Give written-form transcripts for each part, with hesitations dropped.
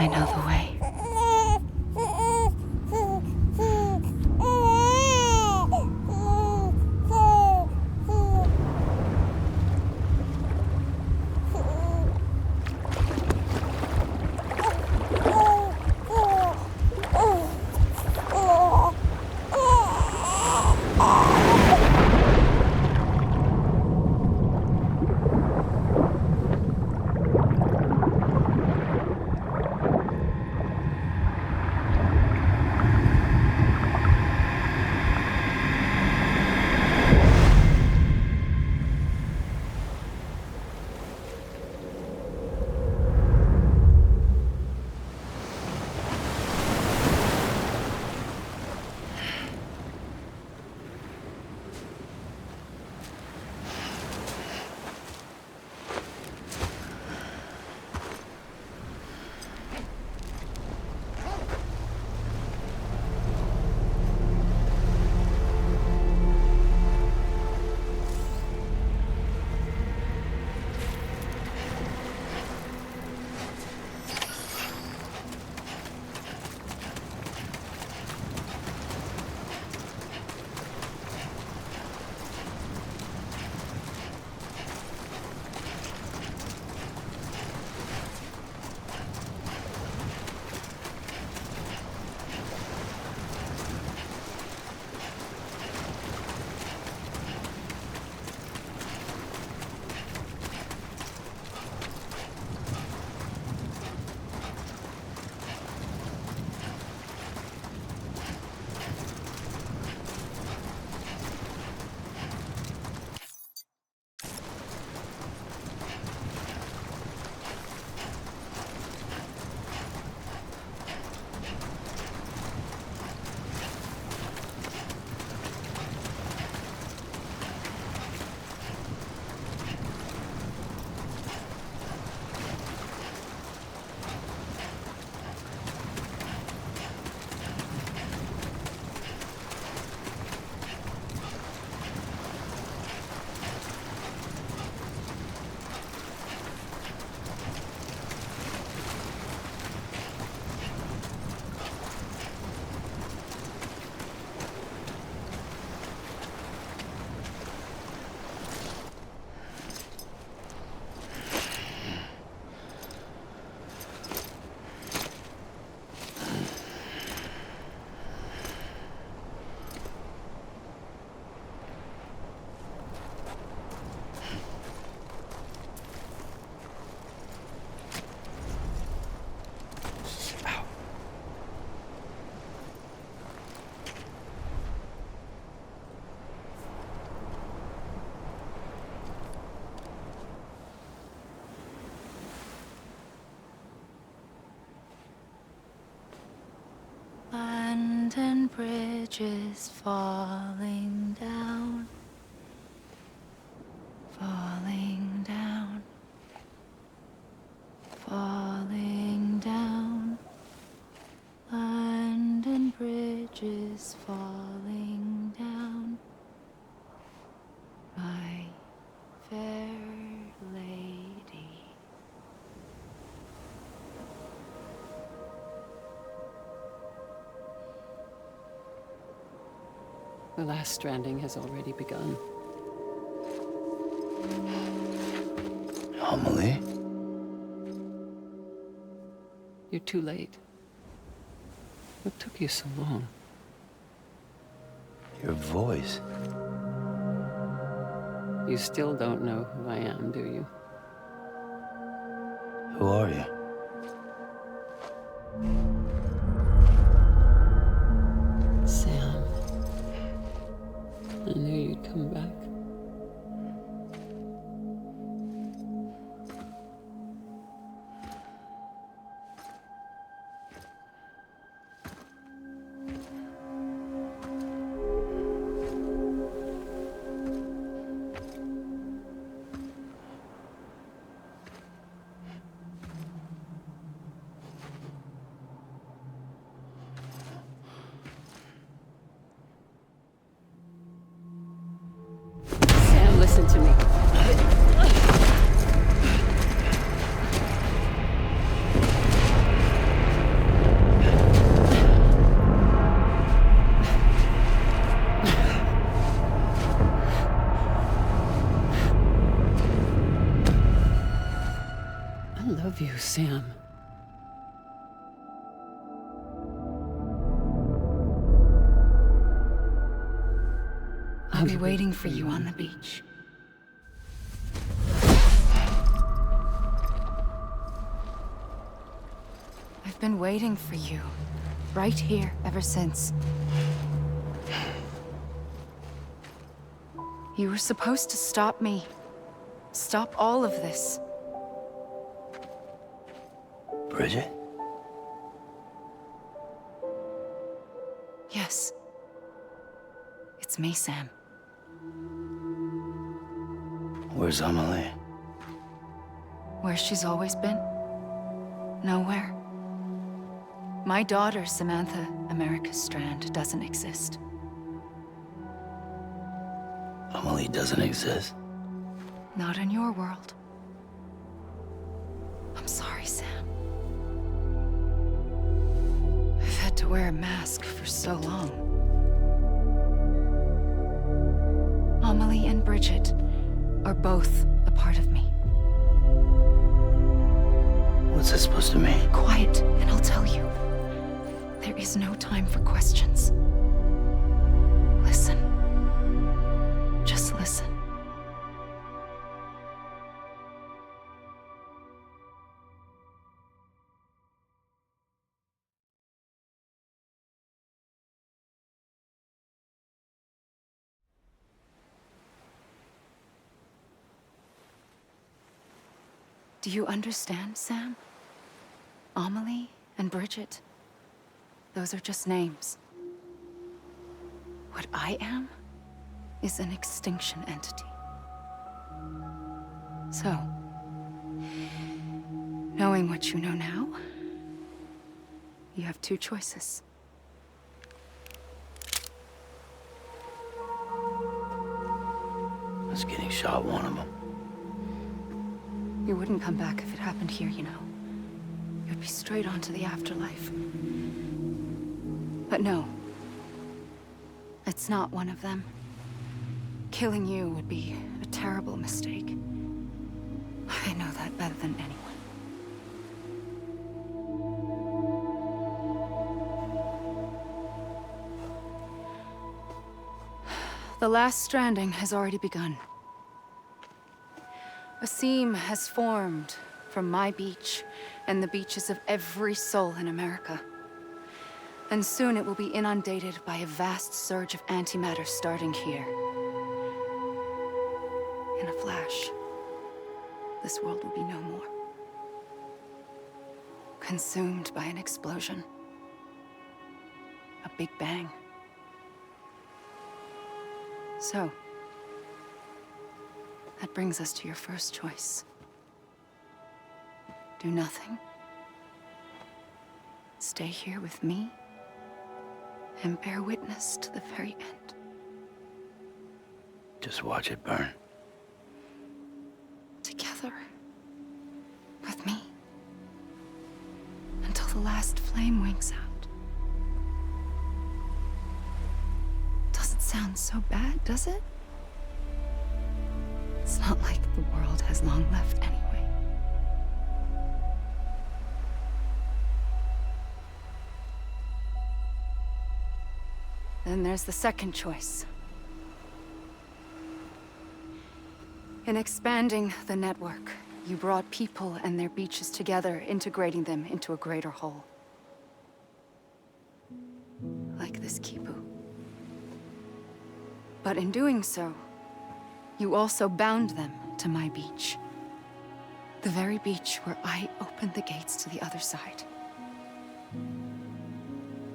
I know the way. London Bridge is falling down, falling down, falling down. London Bridge is falling down, my fair lady. The last stranding has already begun. Amelie? You're too late. What took you so long? Your voice. You still don't know who I am, do you? Who are you? Sam. I knew you'd come back. Listen to me. love you, Sam. I'll be waiting for you on the beach. I've been waiting for you, right here, ever since. You were supposed to stop me. Stop all of this. Bridget? Yes. It's me, Sam. Where's Amelie? Where she's always been. Nowhere. My daughter, Samantha America Strand, doesn't exist. Amelie doesn't exist? Not in your world. I'm sorry, Sam. I've had to wear a mask for so long. Amelie and Bridget are both a part of me. What's this supposed to mean? Quiet, and I'll tell you. There is no time for questions. Listen. Just listen. Do you understand, Sam? Amelie and Bridget, those are just names. What I am is an extinction entity. So, knowing what you know now, you have two choices. Us getting shot, one of them. You wouldn't come back if it happened here, you know. You'd be straight on to the afterlife. But no. It's not one of them. Killing you would be a terrible mistake. I know that better than anyone. The last stranding has already begun. A seam has formed from my beach and the beaches of every soul in America. And soon it will be inundated by a vast surge of antimatter starting here. In a flash, this world will be no more. Consumed by an explosion. A big bang. So, that brings us to your first choice. Do nothing. Stay here with me and bear witness to the very end. Just watch it burn. Together. With me. Until the last flame winks out. Doesn't sound so bad, does it? It's not like the world has long left anyway. Then there's the second choice. In expanding the network, you brought people and their beaches together, integrating them into a greater whole. Like this Kipu. But in doing so, you also bound them to my beach. The very beach where I opened the gates to the other side.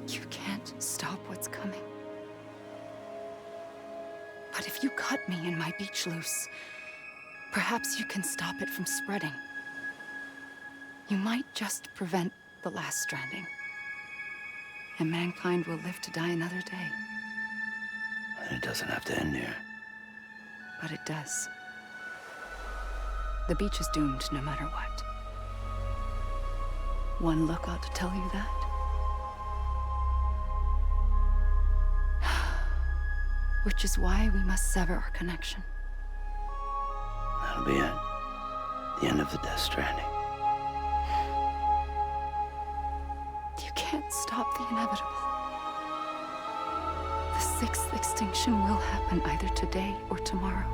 You can't stop what's coming. But if you cut me and my beach loose, perhaps you can stop it from spreading. You might just prevent the last stranding. And mankind will live to die another day. And it doesn't have to end here. But it does. The beach is doomed no matter what. One look ought to tell you that. Which is why we must sever our connection. That'll be it. The end of the Death Stranding. stop the inevitable. The sixth extinction will happen either today or tomorrow.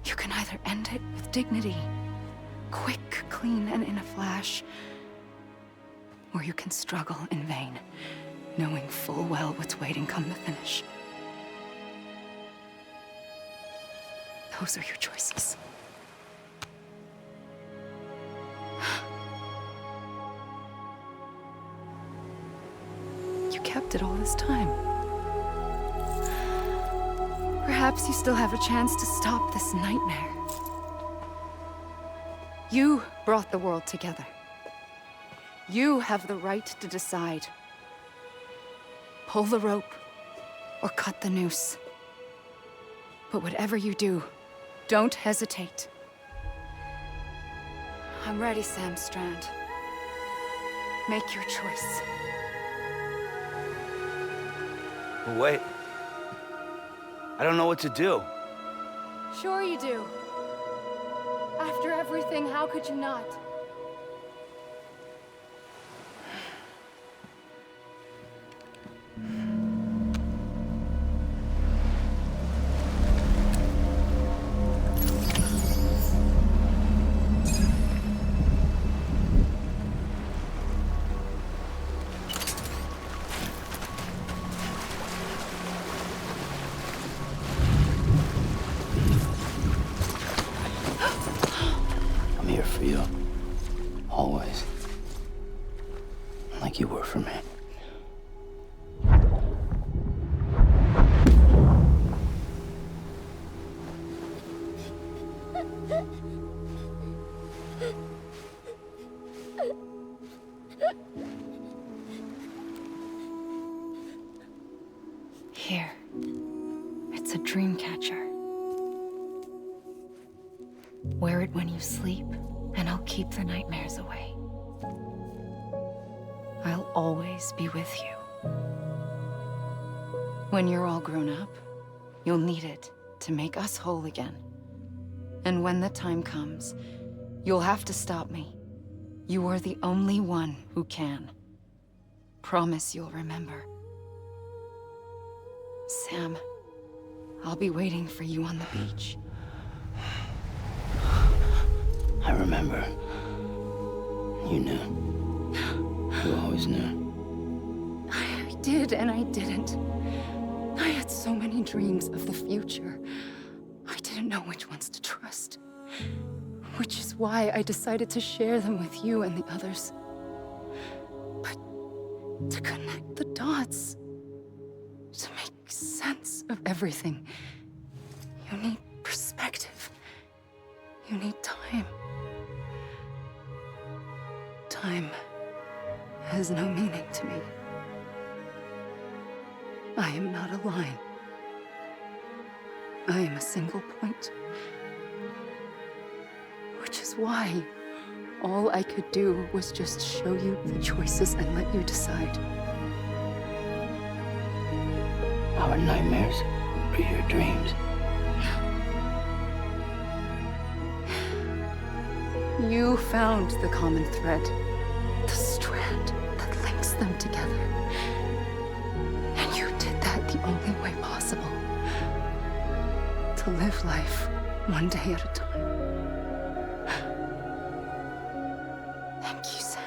You can either end it with dignity, quick, clean, and in a flash, or you can struggle in vain, knowing full well what's waiting come the finish. Those are your choices. You kept it all this time. Perhaps you still have a chance to stop this nightmare. You brought the world together. You have the right to decide. Pull the rope or cut the noose. But whatever you do, don't hesitate. I'm ready, Sam Strand. Make your choice. But wait. I don't know what to do. Sure you do. After everything, how could you not? I'm here for you. Always. Like you were for me. Here. It's a dream catcher. Wear it when you sleep, and I'll keep the nightmares away. I'll always be with you. When you're all grown up, you'll need it to make us whole again. And when the time comes, you'll have to stop me. You are the only one who can. Promise you'll remember. Sam, I'll be waiting for you on the beach. I remember. You knew. You always knew. I did and I didn't. I had so many dreams of the future. I didn't know which ones to trust. Which is why I decided to share them with you and the others. But to connect the dots, to make sense of everything, you need perspective. You need time. Time has no meaning to me. I am not a line. I am a single point. Which is why all I could do was just show you the choices and let you decide. Our nightmares are your dreams. You found the common thread, the strand that links them together. And you did that the only way possible. To live life one day at a time. Thank you, Sam.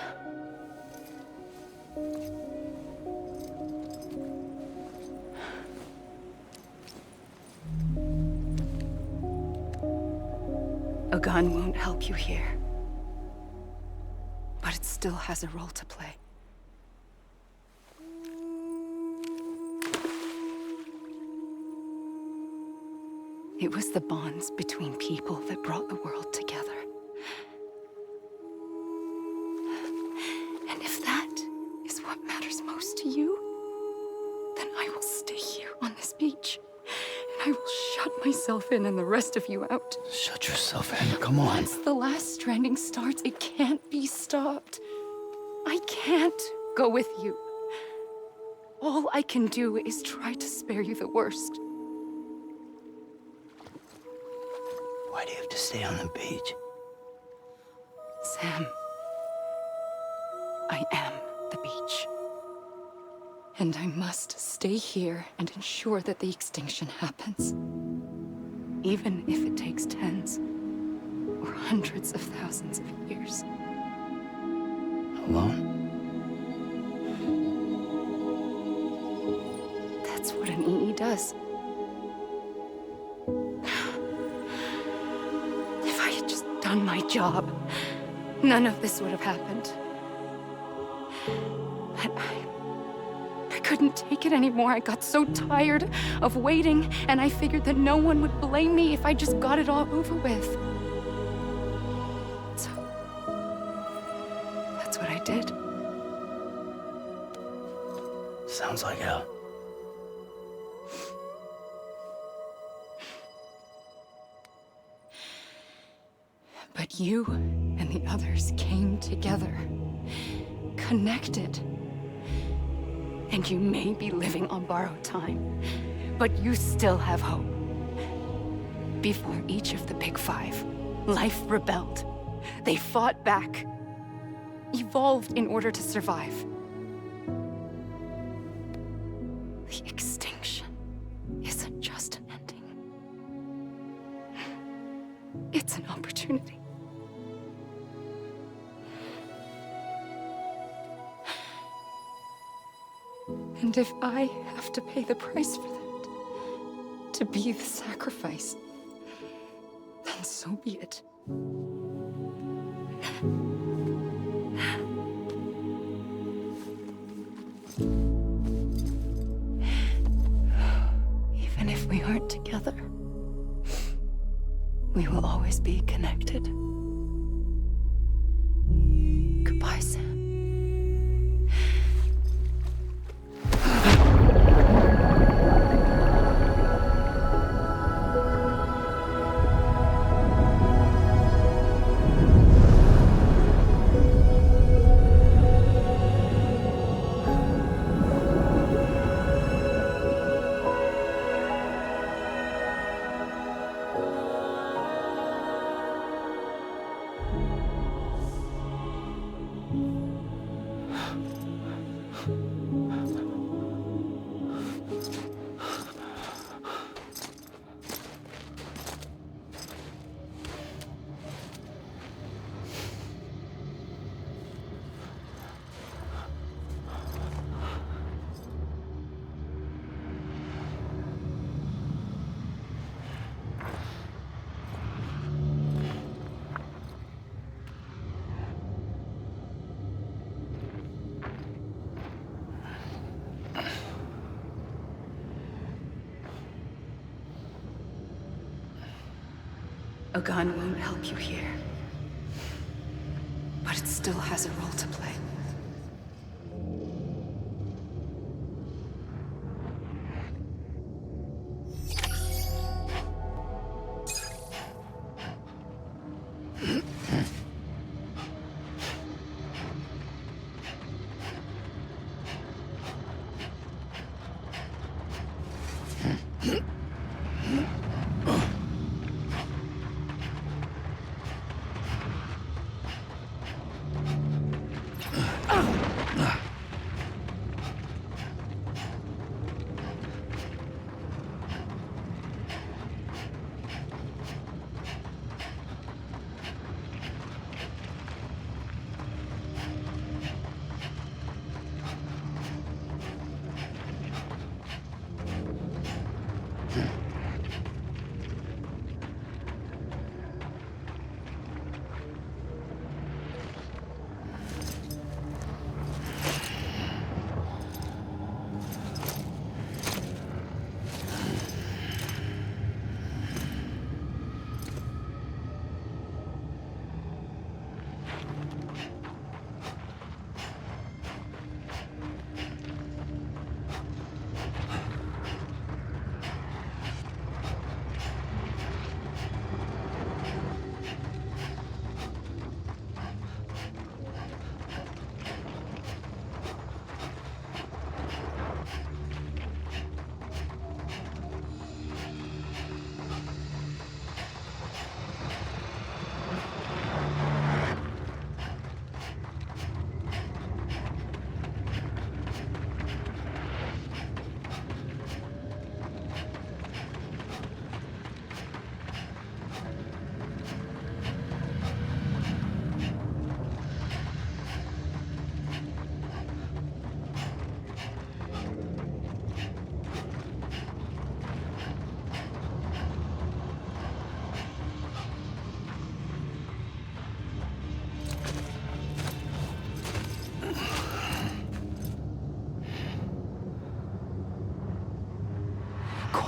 A gun won't help you here. But it still has a role to play. It was the bonds between people that brought the world together. And if that is what matters most to you, then I will stay here on this beach. And I will shut myself in and the rest of you out. Shut yourself in. Come on. Once the last stranding starts, it can't be stopped. I can't go with you. All I can do is try to spare you the worst. Why do you have to stay on the beach? Sam, I am the beach. And I must stay here and ensure that the extinction happens. Even if it takes tens or hundreds of thousands of years. Alone? That's what an EE does. If I had just done my job, none of this would have happened. But I couldn't take it anymore. I got so tired of waiting, and I figured that no one would blame me if I just got it all over with. So, that's what I did. Sounds like hell. But you and the others came together, connected. And you may be living on borrowed time, but you still have hope. Before each of the Big Five, life rebelled. They fought back, evolved in order to survive. The extinction isn't just an ending. It's an opportunity. And if I have to pay the price for that, to be the sacrifice, then so be it. Even if we aren't together, we will always be connected. Goodbye, Sam. A gun won't help you here, but it still has a role to play.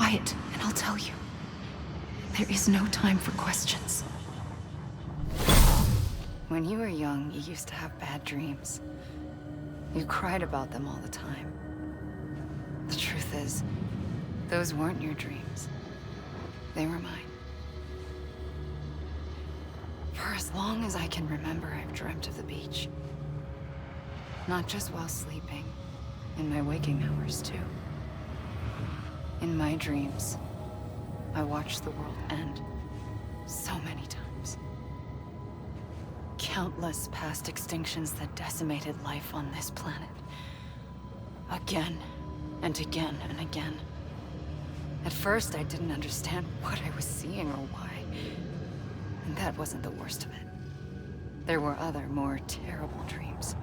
quiet, and I'll tell you. There is no time for questions. When you were young, you used to have bad dreams. You cried about them all the time. The truth is, those weren't your dreams. They were mine. For as long as I can remember, I've dreamt of the beach. Not just while sleeping, in my waking hours too. In my dreams, I watched the world end so many times. Countless past extinctions that decimated life on this planet. Again, and again, and again. At first, I didn't understand what I was seeing or why. And that wasn't the worst of it. There were other, more terrible dreams.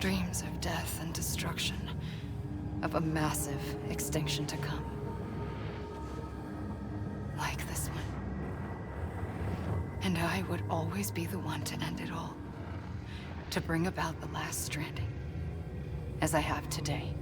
Dreams of death and destruction. Of a massive extinction to come. Like this one. And I would always be the one to end it all. To bring about the last stranding. As I have today.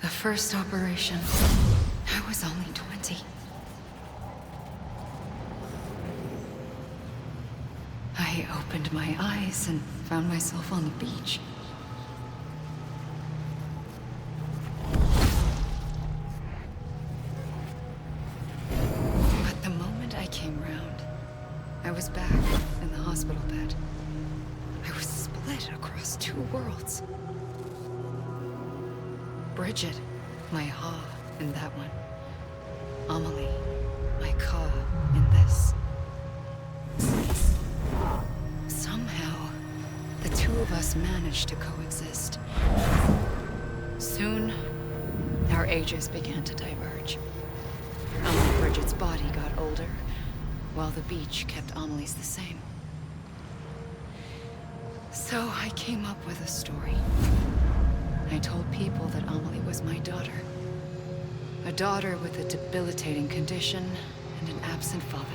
The first operation, I was only 20. I opened my eyes and found myself on the beach. But the moment I came round, I was back in the hospital bed. I was split across two worlds. Bridget, my Ha in that one. Amelie, my Ka in this. Somehow, the two of us managed to coexist. Soon, our ages began to diverge. Only Bridget's body got older, while the beach kept Amelie's the same. So I came up with a story. I told people that Amelie was my daughter. A daughter with a debilitating condition and an absent father.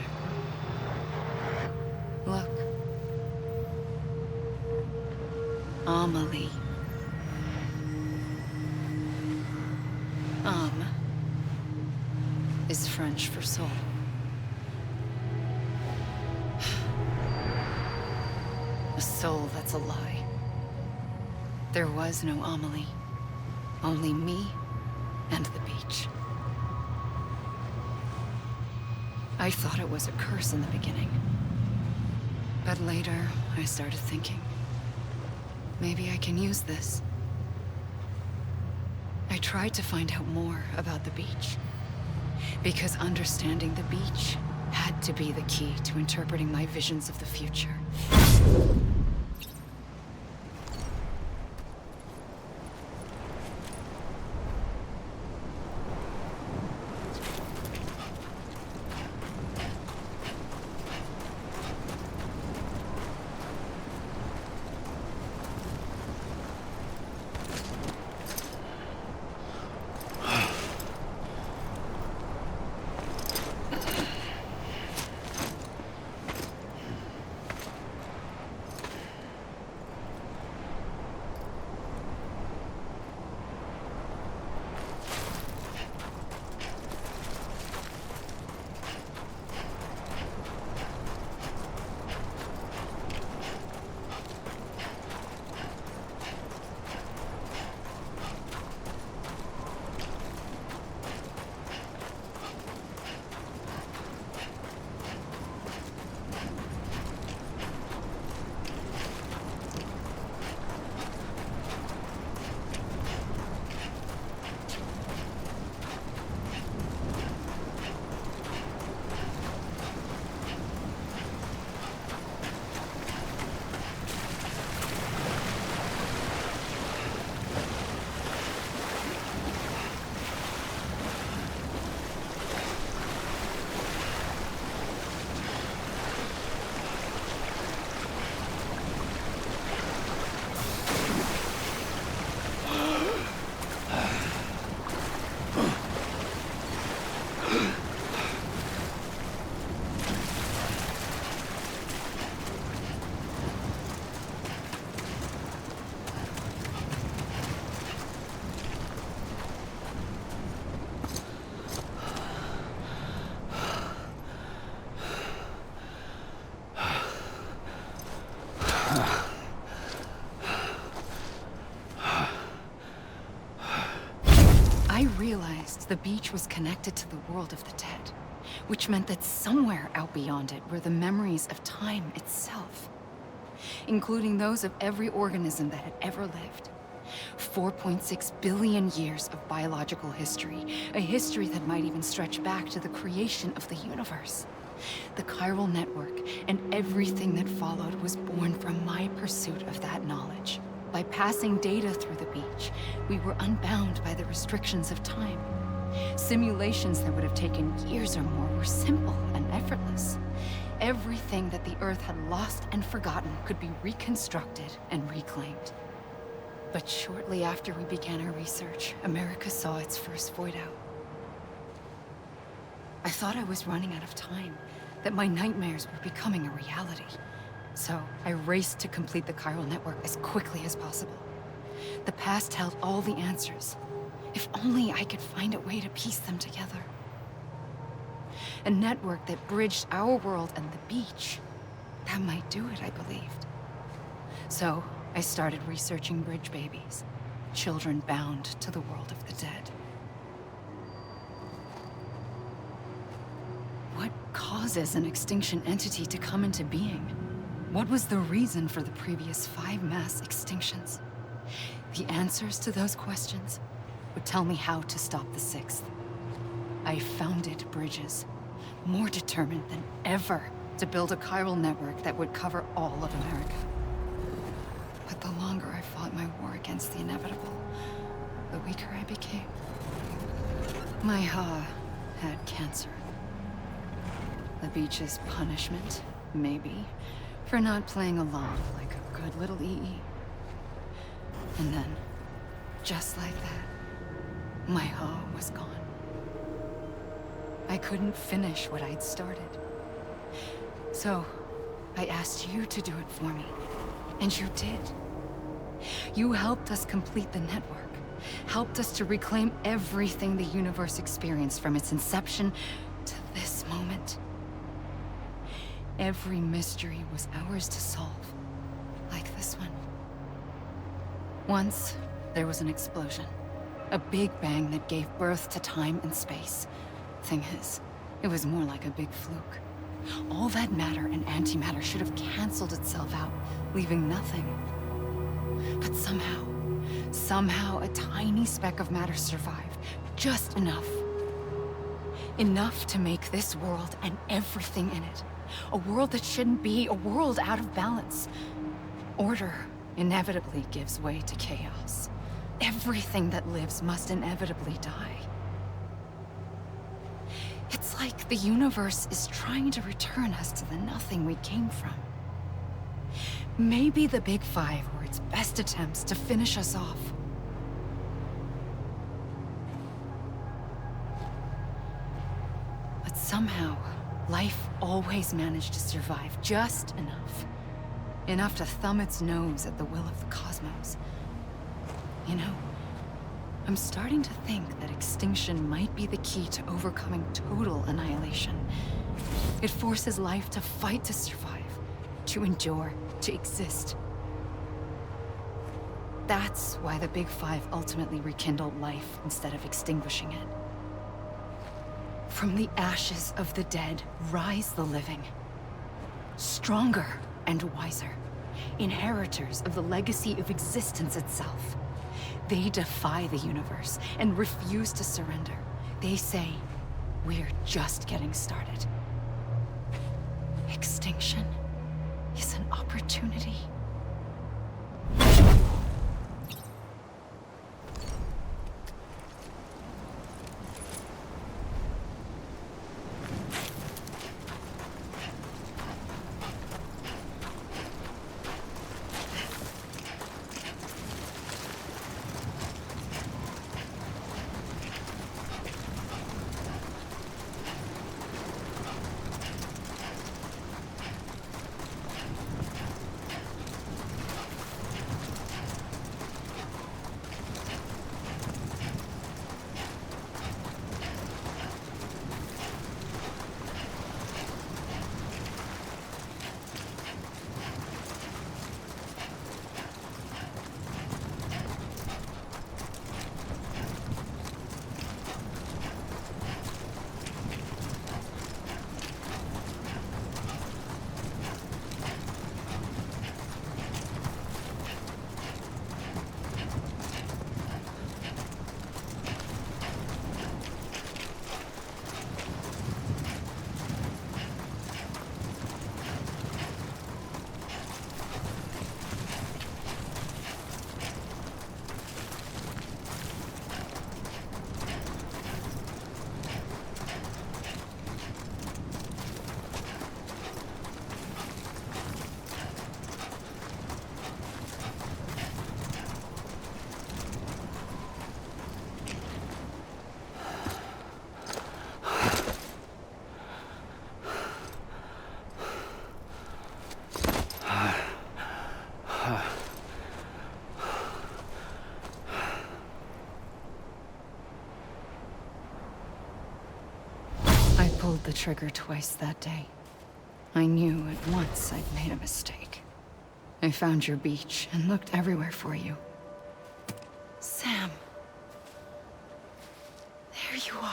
Look. Amelie. Âme is French for soul. A soul that's a lie. There was no Amelie. Only me and the beach. I thought it was a curse in the beginning. But later, I started thinking, maybe I can use this. I tried to find out more about the beach. Because understanding the beach had to be the key to interpreting my visions of the future. the beach was connected to the world of the dead, which meant that somewhere out beyond it were the memories of time itself, including those of every organism that had ever lived. 4.6 billion years of biological history, a history that might even stretch back to the creation of the universe. The chiral network and everything that followed was born from my pursuit of that knowledge. By passing data through the beach, we were unbound by the restrictions of time. Simulations that would have taken years or more were simple and effortless. Everything that the Earth had lost and forgotten could be reconstructed and reclaimed. But shortly after we began our research, America saw its first void out. I thought I was running out of time, that my nightmares were becoming a reality. So I raced to complete the chiral network as quickly as possible. The past held all the answers. If only I could find a way to piece them together. A network that bridged our world and the beach. That might do it, I believed. So I started researching bridge babies, children bound to the world of the dead. What causes an extinction entity to come into being? What was the reason for the previous 5 mass extinctions? The answers to those questions would tell me how to stop the 6th. I founded bridges, more determined than ever to build a chiral network that would cover all of America. But the longer I fought my war against the inevitable, the weaker I became. My Ha had cancer. The beach's punishment, maybe, for not playing along like a good little EE. And then, just like that, my Ha was gone. I couldn't finish what I'd started. So, I asked you to do it for me. And you did. You helped us complete the network. Helped us to reclaim everything the universe experienced from its inception to this moment. Every mystery was ours to solve. Like this one. Once, there was an explosion. A big bang that gave birth to time and space. Thing is, it was more like a big fluke. All that matter and antimatter should have canceled itself out, leaving nothing. But somehow a tiny speck of matter survived. Just enough. Enough to make this world and everything in it. A world that shouldn't be, a world out of balance. Order inevitably gives way to chaos. Everything that lives must inevitably die. It's like the universe is trying to return us to the nothing we came from. Maybe the Big Five were its best attempts to finish us off. But somehow, life always managed to survive just enough. Enough to thumb its nose at the will of the cosmos. You know, I'm starting to think that extinction might be the key to overcoming total annihilation. It forces life to fight to survive, to endure, to exist. That's why the Big Five ultimately rekindled life instead of extinguishing it. From the ashes of the dead rise the living. Stronger and wiser. Inheritors of the legacy of existence itself. They defy the universe and refuse to surrender. They say, we're just getting started. Extinction is an opportunity. pulled the trigger twice that day. I knew at once I'd made a mistake. I found your beach and looked everywhere for you. Sam. There you are.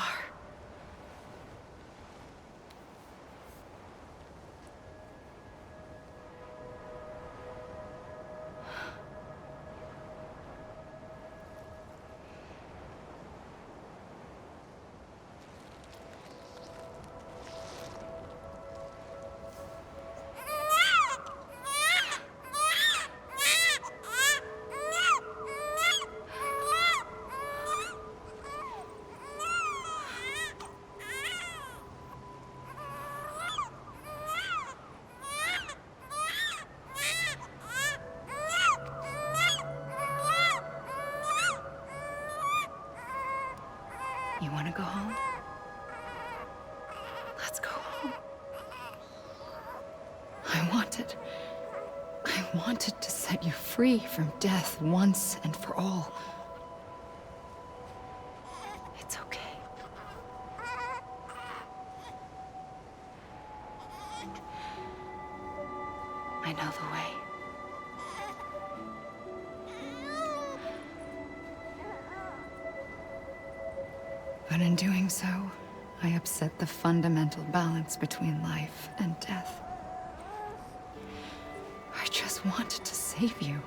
You want to go home? Let's go home. I wanted to set you free from death once and for all. It's okay. I know the way. But in doing so, I upset the fundamental balance between life and death. I just wanted to save you.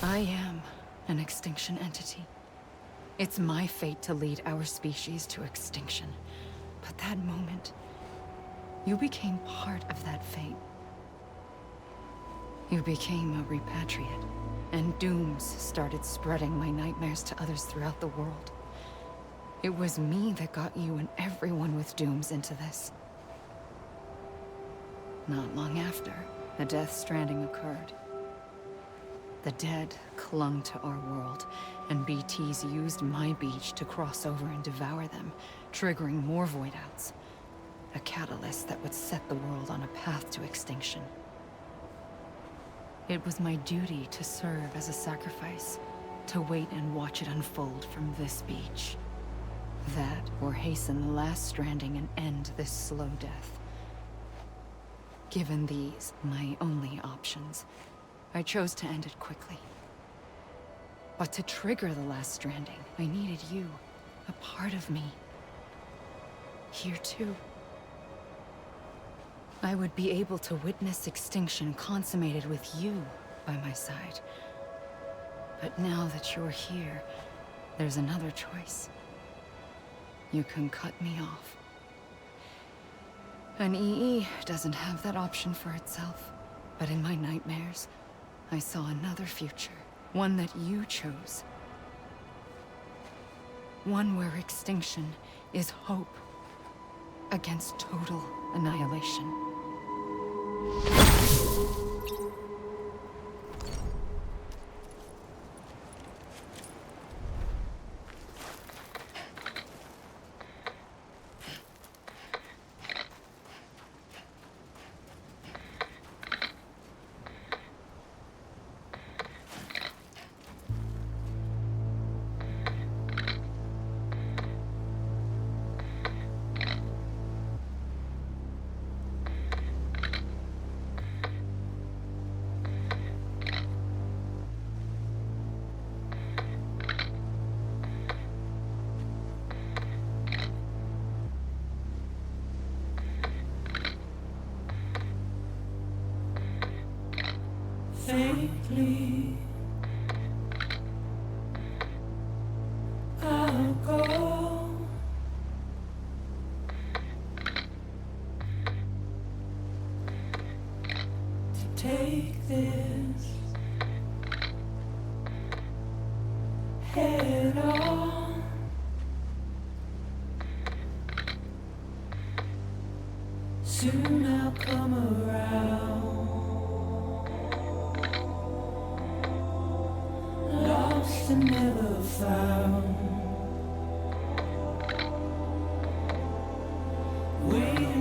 I am an extinction entity. It's my fate to lead our species to extinction. But that moment, you became part of that fate. You became a repatriate, and dooms started spreading my nightmares to others throughout the world. It was me that got you and everyone with dooms into this. Not long after, the Death-Stranding occurred. The dead clung to our world, and BTs used my beach to cross over and devour them, triggering more void-outs. A catalyst that would set the world on a path to extinction. It was my duty to serve as a sacrifice, to wait and watch it unfold from this beach. That, or hasten the last stranding and end this slow death. Given these, my only options, I chose to end it quickly. But to trigger the last stranding, I needed you, a part of me. Here too. I would be able to witness extinction consummated with you by my side. But now that you're here, there's another choice. You can cut me off. An EE doesn't have that option for itself. But in my nightmares, I saw another future. One that you chose. One where extinction is hope against total annihilation. Faintly, I'll go to take this head on. Soon I'll come around. Lost and never found. We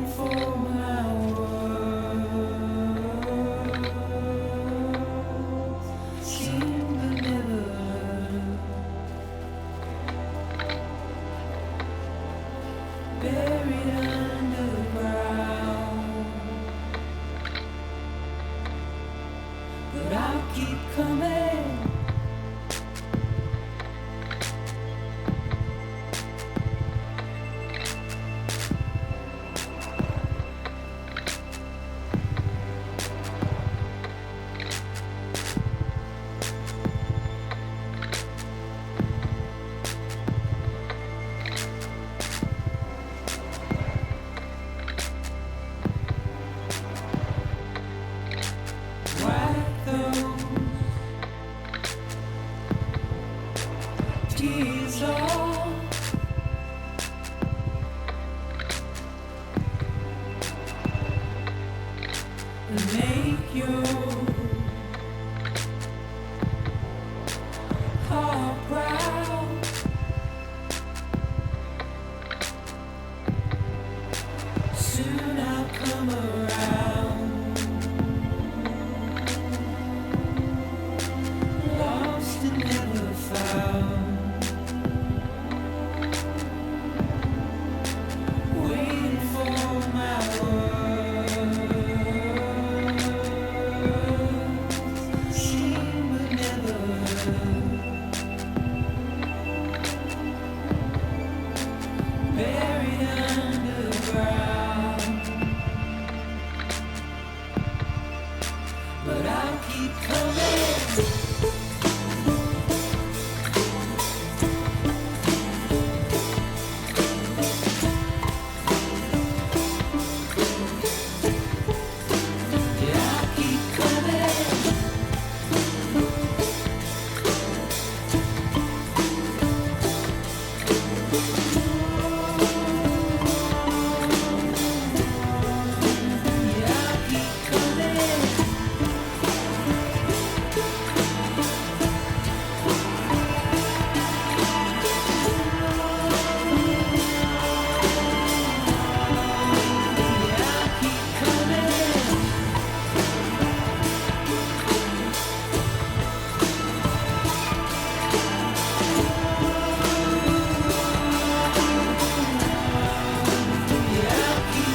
but I'll keep coming. Wipe those tears off. And make your heart proud. Soon I'll come around. Lost and never found. Waiting for my words. Seen but never heard. Buried underground. But I'll keep coming. Yeah, I'll keep coming. Yeah, I'll keep coming. Yeah, I'll keep coming. Yeah, I'll keep coming. Yeah, I'll keep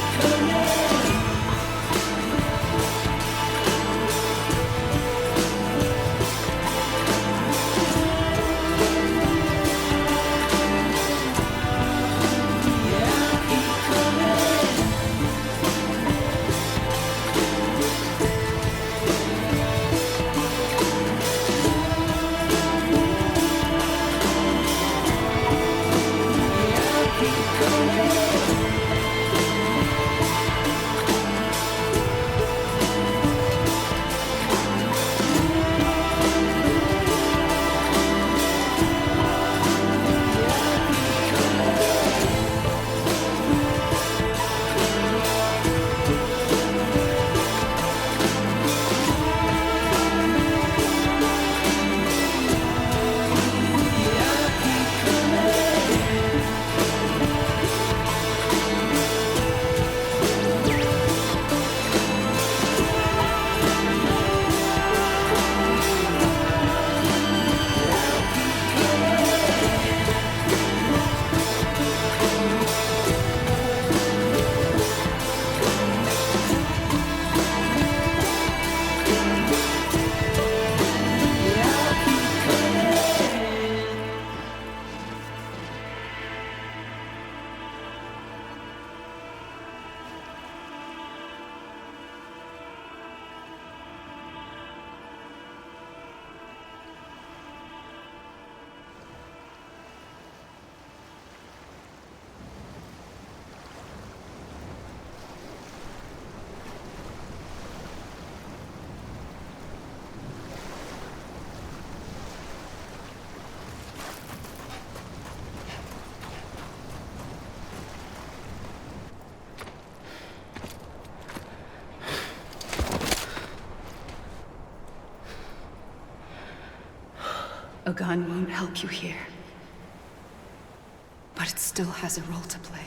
coming. Yeah, I'll keep coming. A gun won't help you here. But it still has a role to play.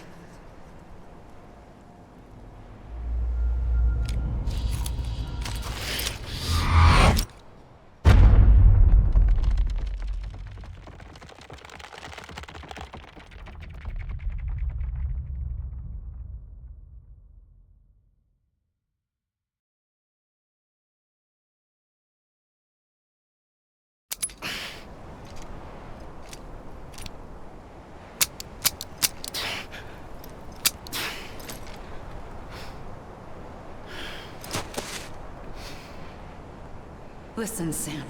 Listen, Sam.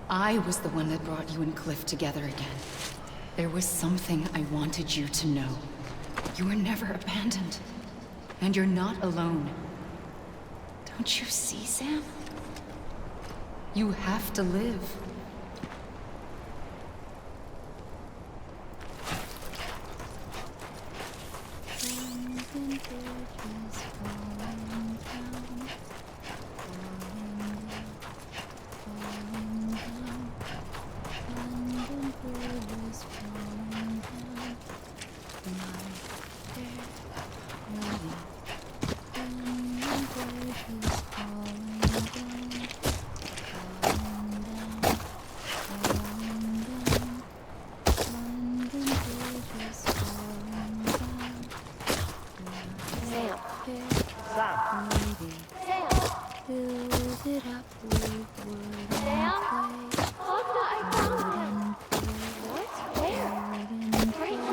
I was the one that brought you and Cliff together again. There was something I wanted you to know. You were never abandoned. And you're not alone. Don't you see, Sam? You have to live.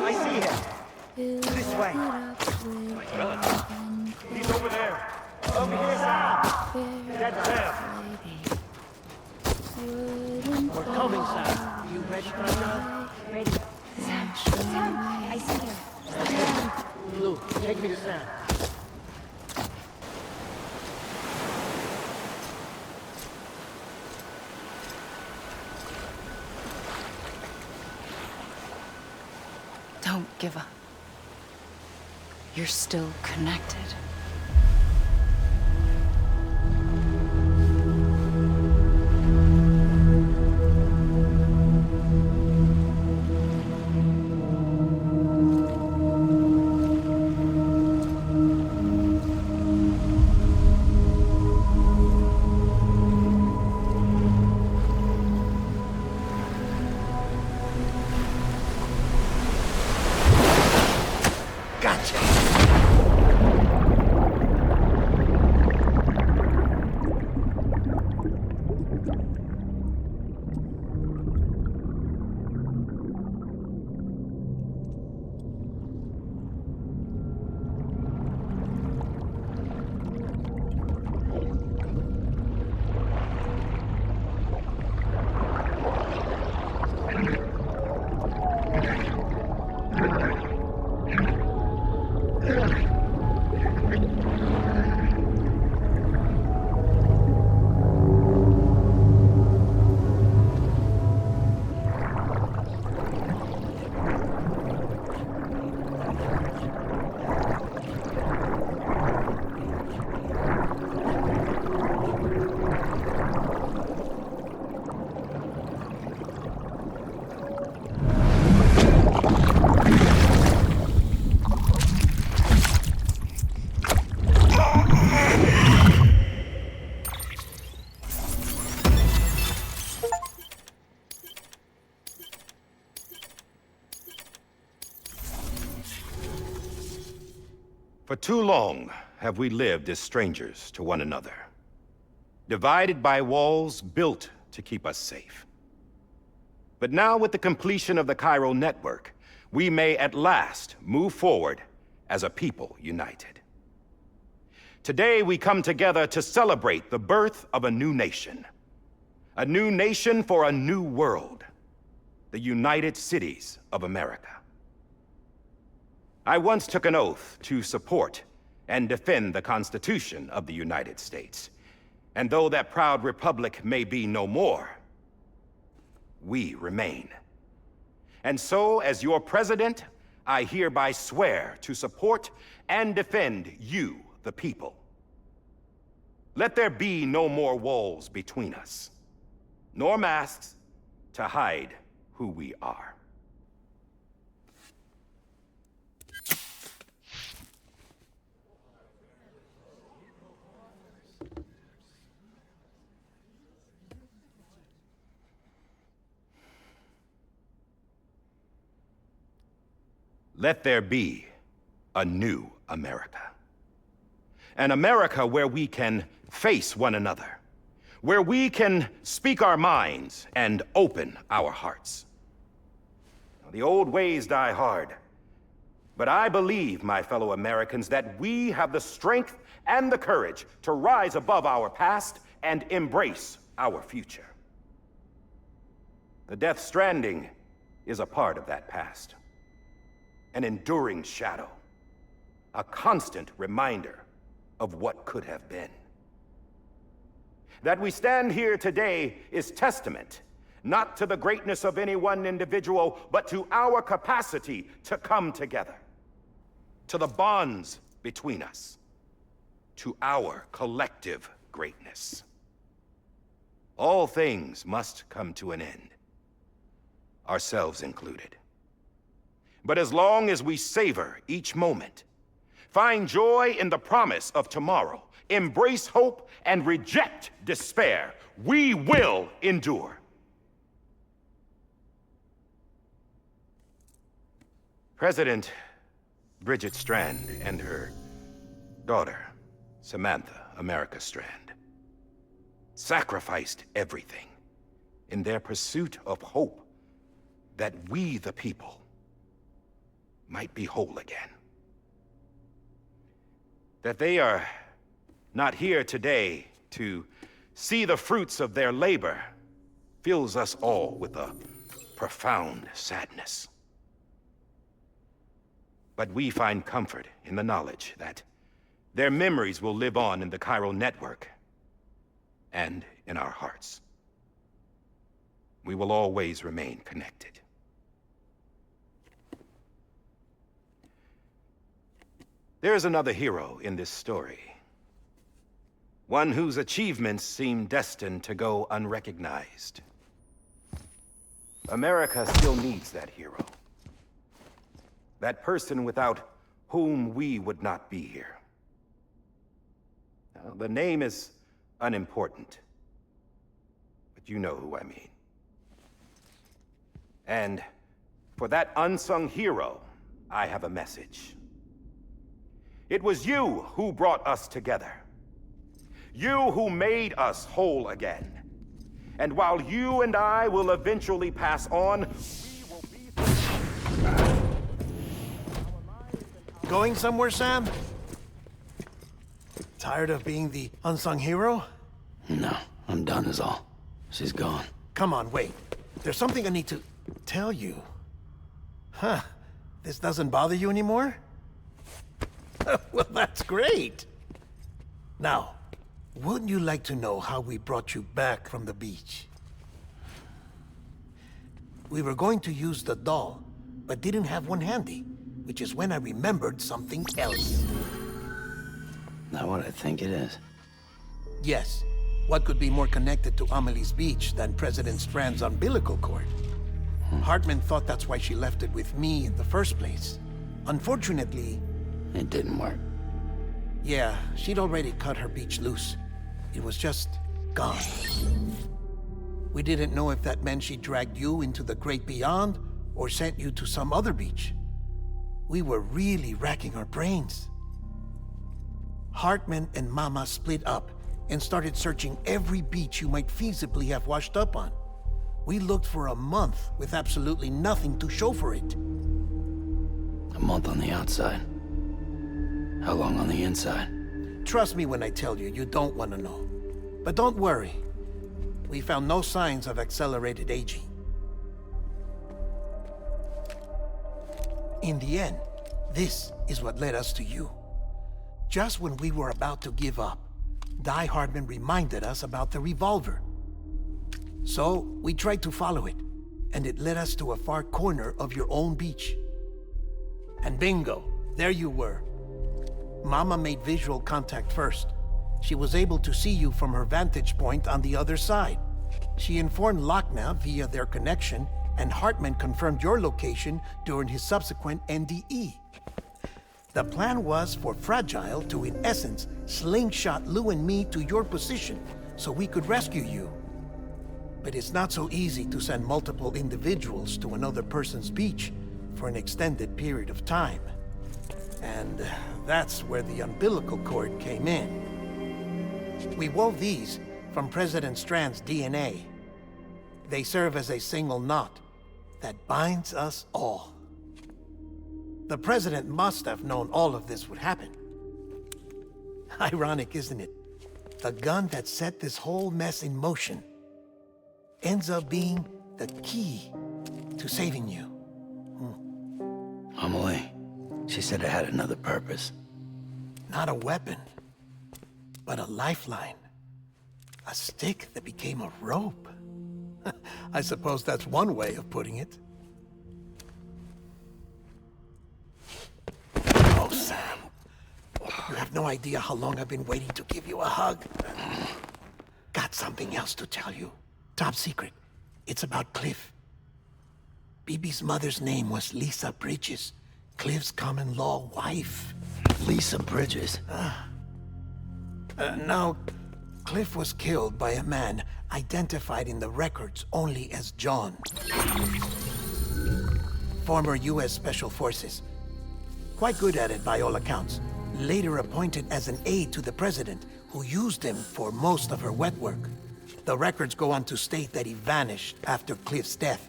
I see him. This way. He's over there. Over here, Sam. That's him. We're coming, Sam. You ready for the job? Ready. Sam, I see him. Blue, take me to Sam. Don't give up. You're still connected. For too long have we lived as strangers to one another, divided by walls built to keep us safe. But now, with the completion of the Chiral network, we may at last move forward as a people united. Today, we come together to celebrate the birth of a new nation for a new world, the United Cities of America. I once took an oath to support and defend the Constitution of the United States. And though that proud republic may be no more, we remain. And so, as your president, I hereby swear to support and defend you, the people. Let there be no more walls between us, nor masks to hide who we are. Let there be a new America. An America where we can face one another, where we can speak our minds and open our hearts. Now, the old ways die hard, but I believe, my fellow Americans, that we have the strength and the courage to rise above our past and embrace our future. The Death Stranding is a part of that past. An enduring shadow. A constant reminder of what could have been. That we stand here today is testament, not to the greatness of any one individual, but to our capacity to come together. To the bonds between us. To our collective greatness. All things must come to an end. Ourselves included. But as long as we savor each moment, find joy in the promise of tomorrow, embrace hope, and reject despair, we will endure. President Bridget Strand and her daughter, Samantha America Strand, sacrificed everything in their pursuit of hope that we, the people, might be whole again. That they are not here today to see the fruits of their labor fills us all with a profound sadness. But we find comfort in the knowledge that their memories will live on in the chiral network and in our hearts. We will always remain connected. There is another hero in this story. One whose achievements seem destined to go unrecognized. America still needs that hero. That person without whom we would not be here. Now, the name is unimportant, but you know who I mean. And for that unsung hero, I have a message. It was you who brought us together. You who made us whole again. And while you and I will eventually pass on, we will be... Going somewhere, Sam? Tired of being the unsung hero? No, I'm done is all. She's gone. Come on, wait. There's something I need to tell you. Huh. This doesn't bother you anymore? Well, that's great. Now, wouldn't you like to know how we brought you back from the beach? We were going to use the doll, but didn't have one handy, which is when I remembered something else. Not what I think it is. Yes. What could be more connected to Amelie's beach than President Strand's umbilical cord? Hartman thought that's why she left it with me in the first place. Unfortunately... It didn't work. Yeah, she'd already cut her beach loose. It was just gone. We didn't know if that meant she dragged you into the great beyond or sent you to some other beach. We were really racking our brains. Hartman and Mama split up and started searching every beach you might feasibly have washed up on. We looked for a month with absolutely nothing to show for it. A month on the outside. How long on the inside? Trust me when I tell you, you don't want to know. But don't worry. We found no signs of accelerated aging. In the end, this is what led us to you. Just when we were about to give up, Die Hardman reminded us about the revolver. So, we tried to follow it, and it led us to a far corner of your own beach. And bingo, there you were. Mama made visual contact first. She was able to see you from her vantage point on the other side. She informed Lochna via their connection, and Hartman confirmed your location during his subsequent NDE. The plan was for Fragile to, in essence, slingshot Lou and me to your position so we could rescue you. But it's not so easy to send multiple individuals to another person's beach for an extended period of time. And that's where the umbilical cord came in. We wove these from President Strand's DNA. They serve as a single knot that binds us all. The President must have known all of this would happen. Ironic, isn't it? The gun that set this whole mess in motion ends up being the key to saving you. Amelie, she said it had another purpose. Not a weapon, but a lifeline. A stick that became a rope. I suppose that's one way of putting it. Oh, Sam. You have no idea how long I've been waiting to give you a hug. Got something else to tell you. Top secret. It's about Cliff. Bibi's mother's name was Lisa Bridges, Cliff's common-law wife. Lisa Bridges. Now, Cliff was killed by a man identified in the records only as John. Former U.S. Special Forces. Quite good at it by all accounts. Later appointed as an aide to the president, who used him for most of her wet work. The records go on to state that he vanished after Cliff's death.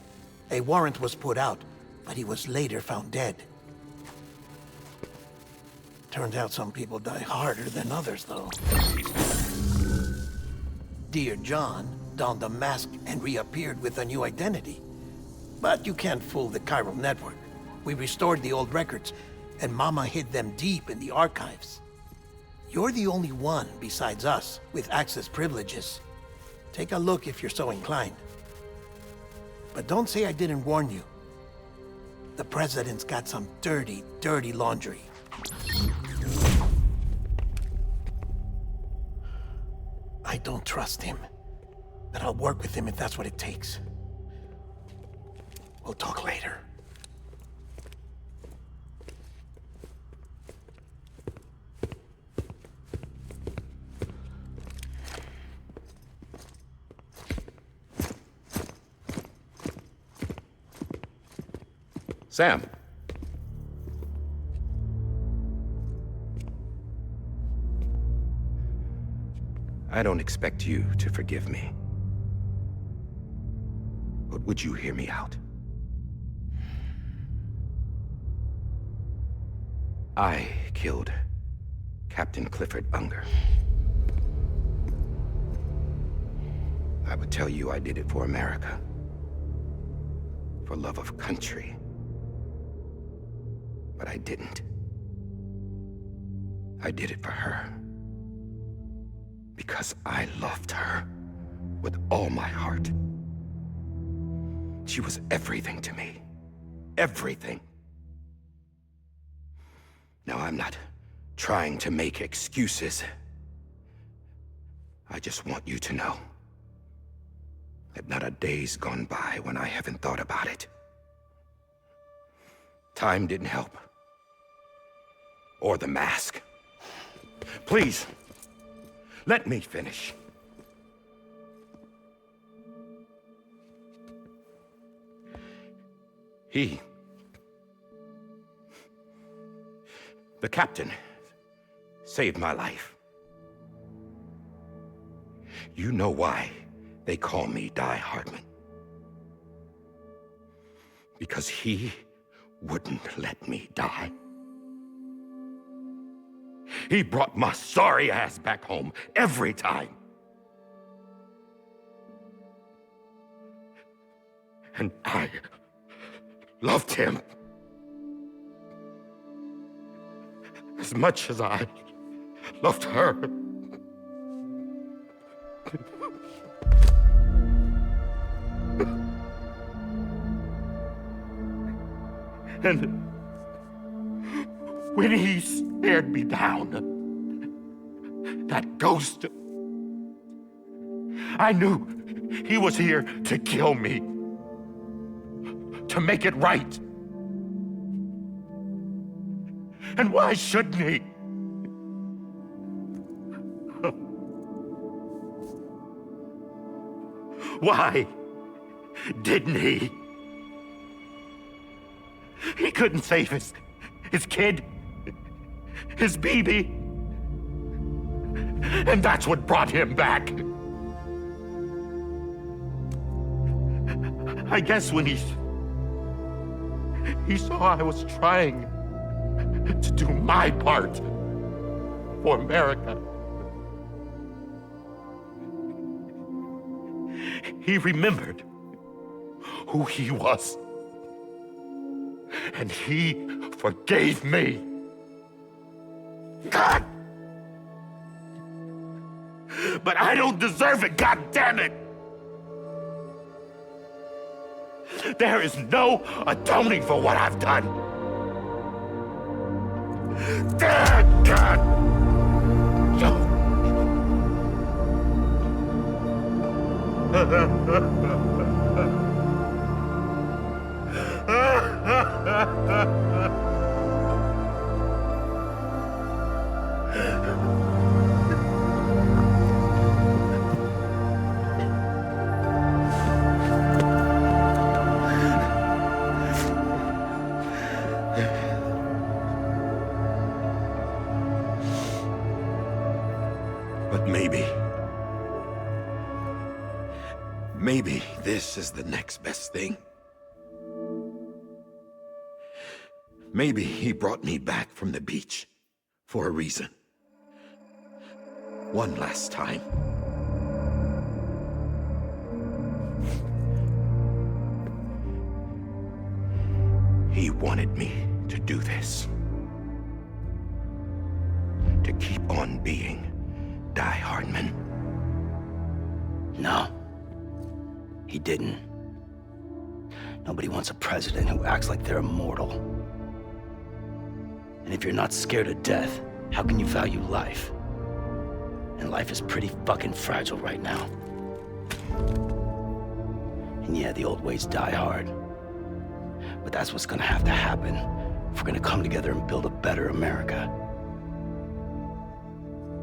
A warrant was put out, but he was later found dead. Turns out some people die harder than others, though. Dear John donned a mask and reappeared with a new identity. But you can't fool the chiral network. We restored the old records, and Mama hid them deep in the archives. You're the only one besides us with access privileges. Take a look if you're so inclined. But don't say I didn't warn you. The president's got some dirty, dirty laundry. I don't trust him, but I'll work with him if that's what it takes. We'll talk later. Sam. I don't expect you to forgive me. But would you hear me out? I killed Captain Clifford Unger. I would tell you I did it for America. For love of country. But I didn't. I did it for her. Because I loved her with all my heart. She was everything to me. Everything. Now, I'm not trying to make excuses. I just want you to know that not a day's gone by when I haven't thought about it. Time didn't help. Or the mask. Please, let me finish. The captain, saved my life. You know why they call me Die Hardman. Because he wouldn't let me die. He brought my sorry ass back home every time. And I loved him as much as I loved her. And when he stared me down, that ghost, I knew he was here to kill me, to make it right. And why shouldn't he? Why didn't he? He couldn't save his kid, his baby. And that's what brought him back. I guess when he saw I was trying to do my part for America, He remembered who he was. And he forgave me. God! But I don't deserve it, God damn it! There is no atoning for what I've done. God! But maybe this is the next best thing. Maybe he brought me back from the beach for a reason. One last time. He wanted me to do this. To keep on being Die Hardman. No. He didn't. Nobody wants a president who acts like they're immortal. And if you're not scared of death, how can you value life? And life is pretty fucking fragile right now. And yeah, the old ways die hard. But that's what's gonna have to happen if we're gonna come together and build a better America.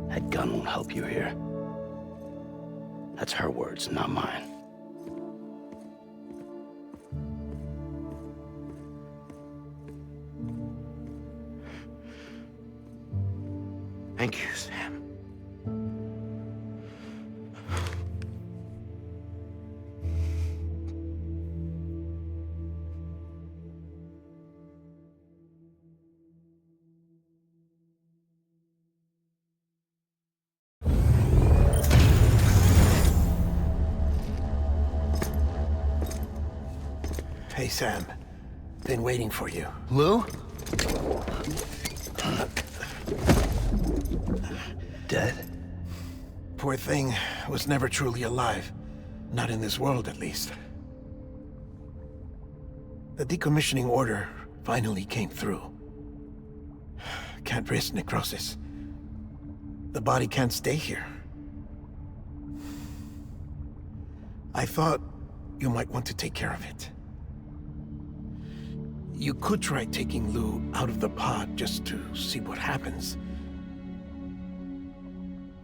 That gun won't help you here. That's her words, not mine. Thank you, Sam. Hey, Sam. Been waiting for you. Lou? Dead? Poor thing was never truly alive. Not in this world, at least. The decommissioning order finally came through. Can't risk necrosis. The body can't stay here. I thought you might want to take care of it. You could try taking Lou out of the pod just to see what happens.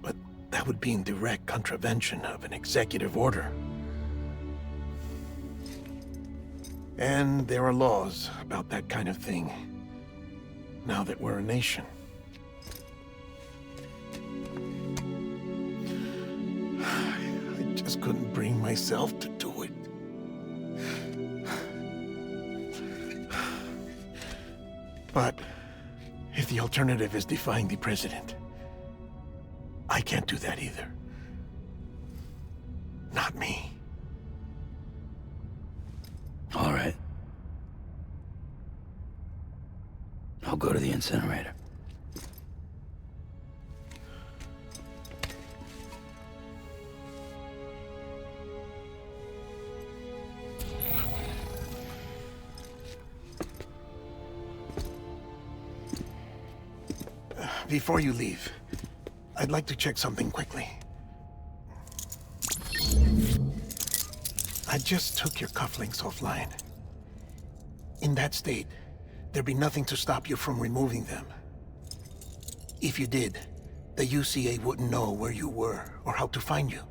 But that would be in direct contravention of an executive order. And there are laws about that kind of thing, now that we're a nation. I just couldn't bring myself to do it. But if the alternative is defying the president, I can't do that either. Not me. All right. I'll go to the incinerator. Before you leave, I'd like to check something quickly. I just took your cufflinks offline. In that state, there'd be nothing to stop you from removing them. If you did, the UCA wouldn't know where you were or how to find you.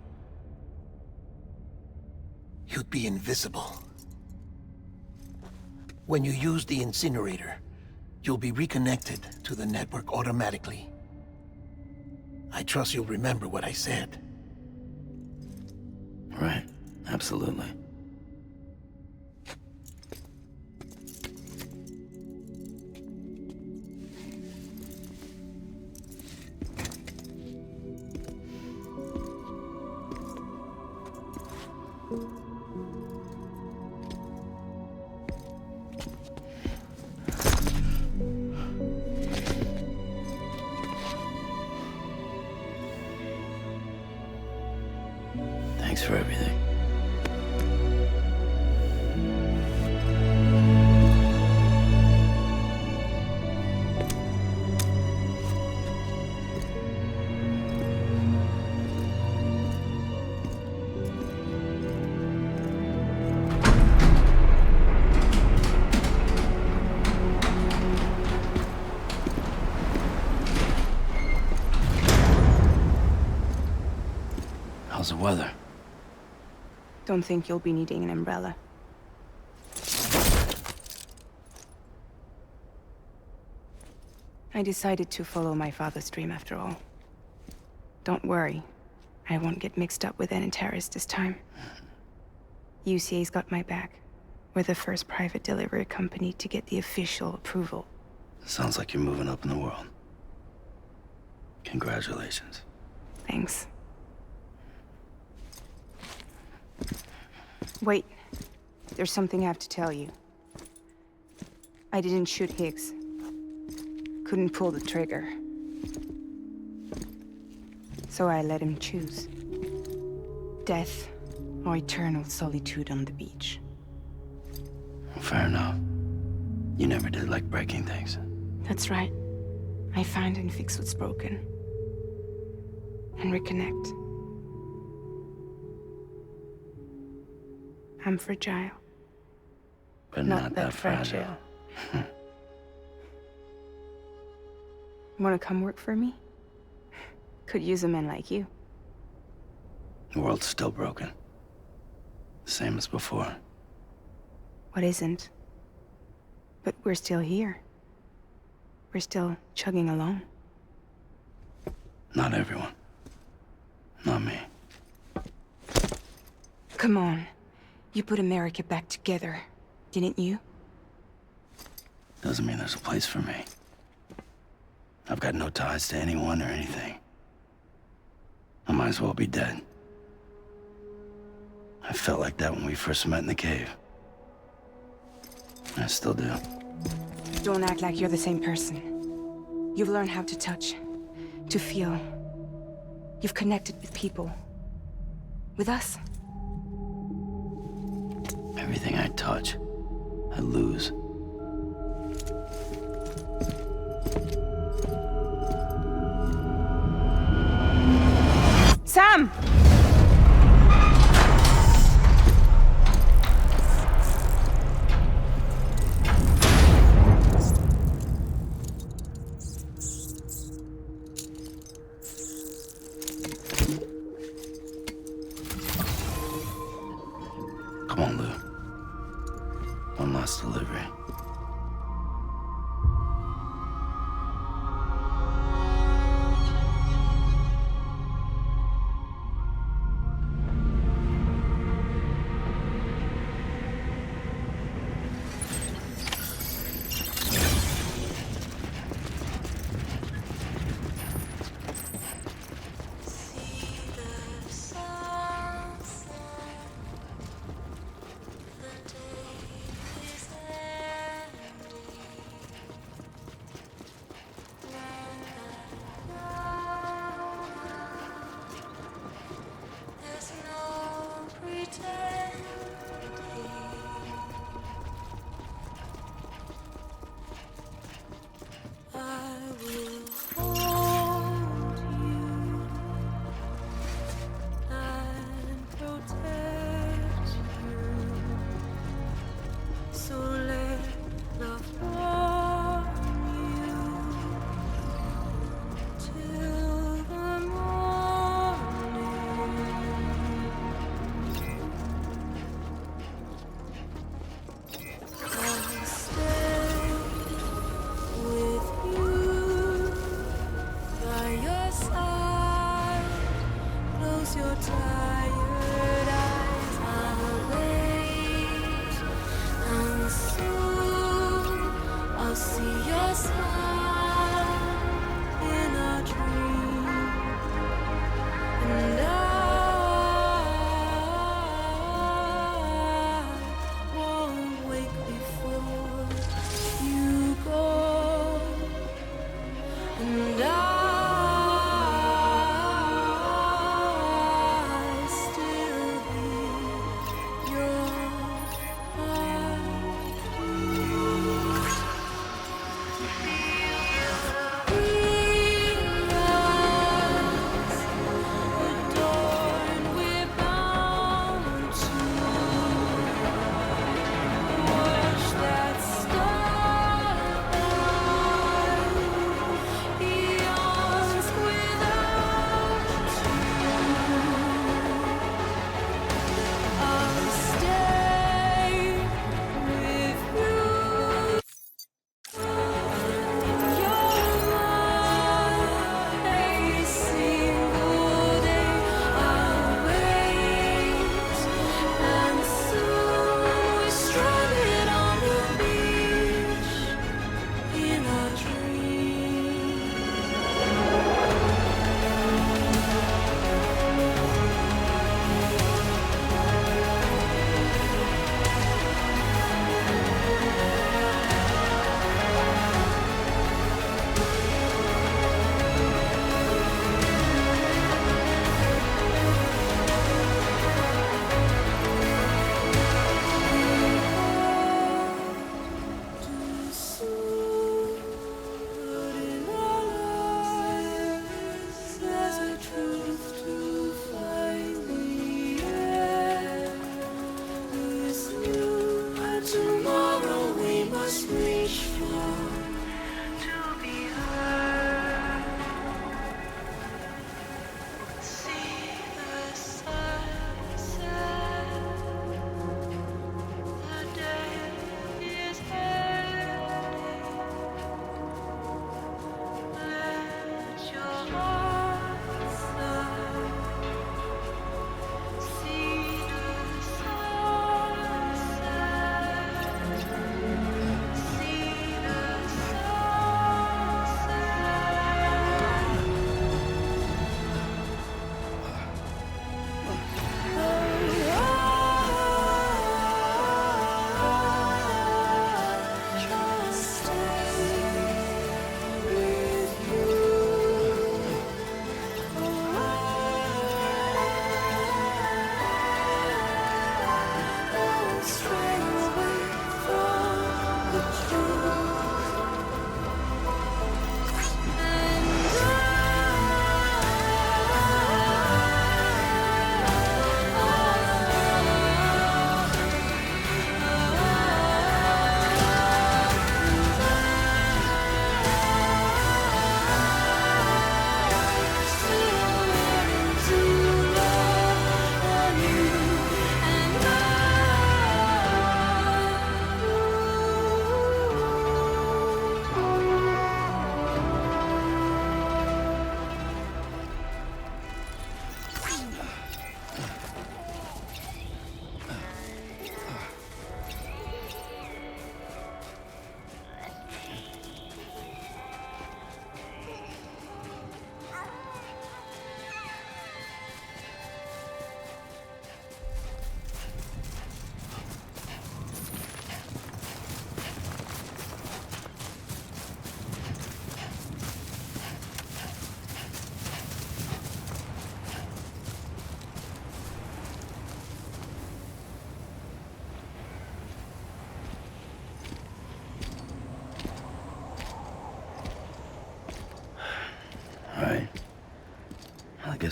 You'd be invisible. When you use the incinerator, you'll be reconnected to the network automatically. I trust you'll remember what I said. Right. Absolutely. Thanks for everything. How's the weather? Don't think you'll be needing an umbrella. I decided to follow my father's dream after all. Don't worry. I won't get mixed up with any terrorists this time. UCA's got my back. We're the first private delivery company to get the official approval. Sounds like you're moving up in the world. Congratulations. Thanks. Wait. There's something I have to tell you. I didn't shoot Higgs. Couldn't pull the trigger. So I let him choose. Death or eternal solitude on the beach. Fair enough. You never did like breaking things. That's right. I find and fix what's broken. And reconnect. I'm fragile. But not that fragile. Wanna come work for me? Could use a man like you. The world's still broken. Same as before. What isn't? But we're still here. We're still chugging along. Not everyone. Not me. Come on. You put America back together, didn't you? Doesn't mean there's a place for me. I've got no ties to anyone or anything. I might as well be dead. I felt like that when we first met in the cave. I still do. Don't act like you're the same person. You've learned how to touch, to feel. You've connected with people. With us. Everything I touch, I lose. Sam! Come on, Lou. One last delivery.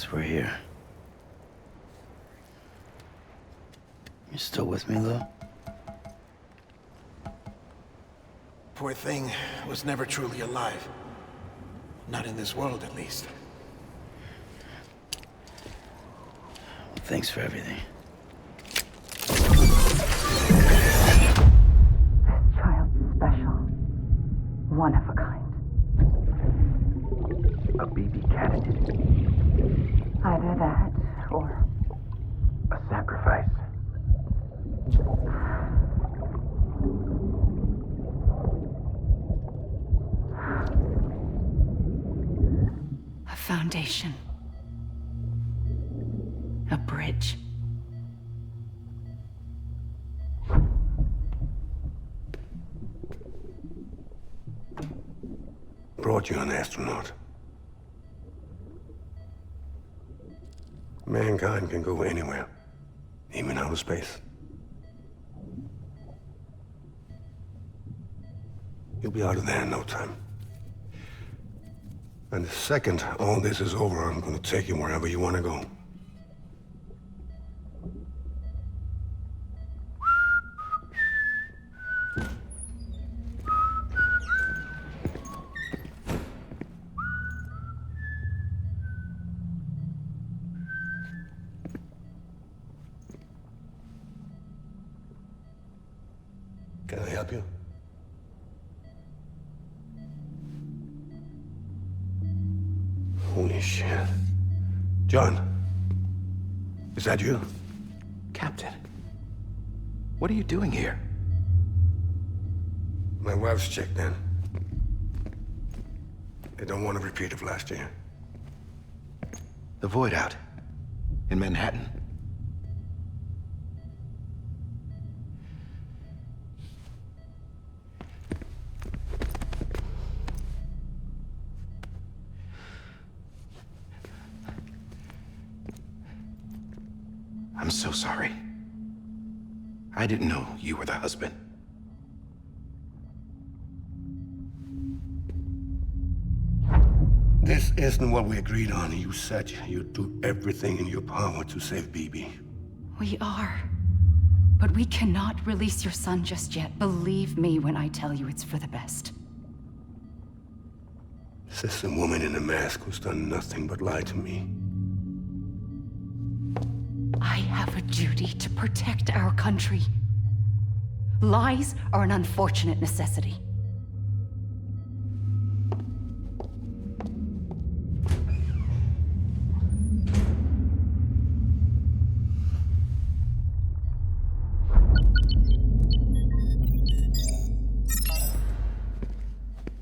guess we're here. You still with me, Lou? Poor thing was never truly alive. Not in this world, at least. Well, thanks for everything. Child's special. One of a kind. A BB candidate. Either that, or A sacrifice. a foundation. A bridge. Brought you an astronaut. Mankind can go anywhere, even outer space. You'll be out of there in no time. And the second all this is over, I'm gonna take you wherever you want to go. Can I help you? Holy shit. John, is that you? Captain, what are you doing here? My wife's checked in. They don't want a repeat of last year. The Void Out in Manhattan. I'm so sorry. I didn't know you were the husband. This isn't what we agreed on. You said you'd do everything in your power to save BB. We are. But we cannot release your son just yet. Believe me when I tell you it's for the best. This is a woman in a mask who's done nothing but lie to me. I have a duty to protect our country. Lies are an unfortunate necessity.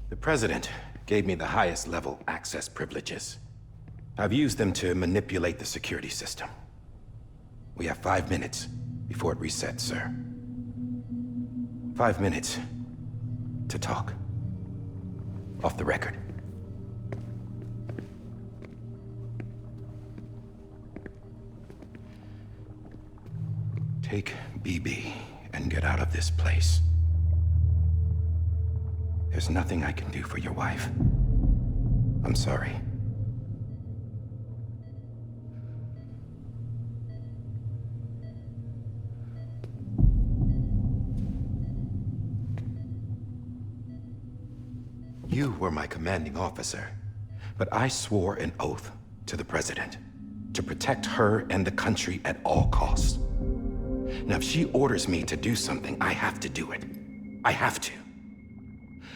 The President gave me the highest level access privileges. I've used them to manipulate the security system. We have 5 minutes before it resets, sir. 5 minutes to talk. Off the record. Take BB and get out of this place. There's nothing I can do for your wife. I'm sorry. You were my commanding officer, but I swore an oath to the President to protect her and the country at all costs. Now, if she orders me to do something, I have to do it. I have to.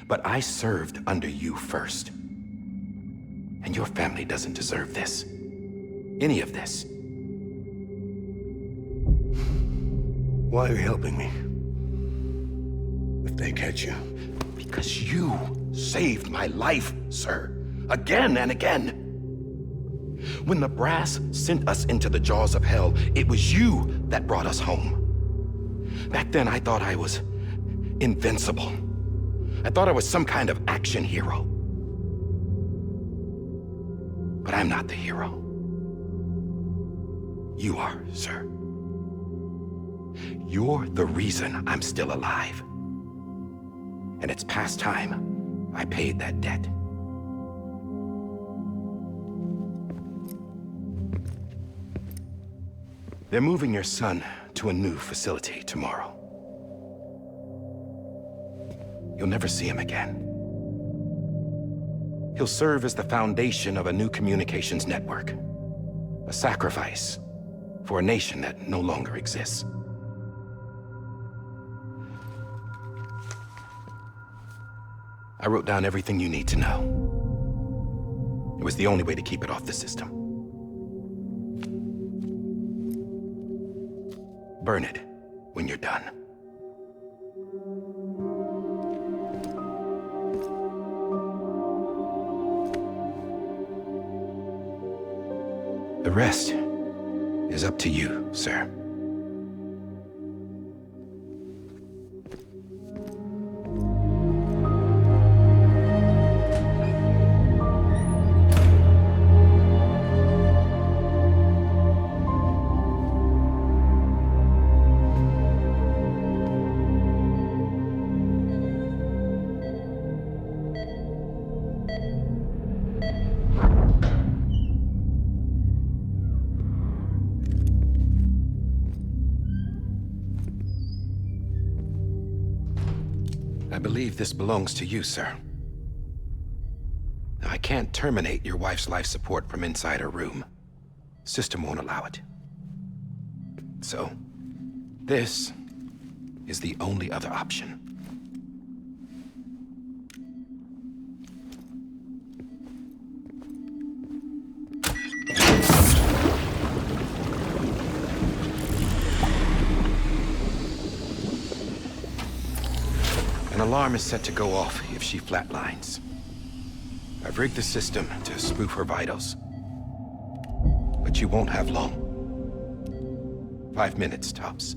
But I served under you first. And your family doesn't deserve this. Any of this. Why are you helping me? If they catch you. Because you saved my life, sir. Again and again. When the brass sent us into the jaws of hell, it was you that brought us home. Back then, I thought I was invincible. I thought I was some kind of action hero. But I'm not the hero. You are, sir. You're the reason I'm still alive. And it's past time I paid that debt. They're moving your son to a new facility tomorrow. You'll never see him again. He'll serve as the foundation of a new communications network. A sacrifice for a nation that no longer exists. I wrote down everything you need to know. It was the only way to keep it off the system. Burn it when you're done. The rest is up to you, sir. I believe this belongs to you, sir. I can't terminate your wife's life support from inside her room. System won't allow it. So, this is the only other option. An alarm is set to go off if she flatlines. I've rigged the system to spoof her vitals. But you won't have long. 5 minutes, tops.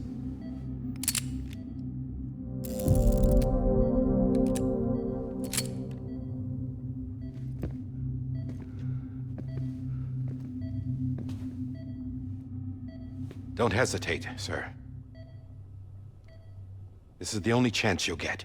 Don't hesitate, sir. This is the only chance you'll get.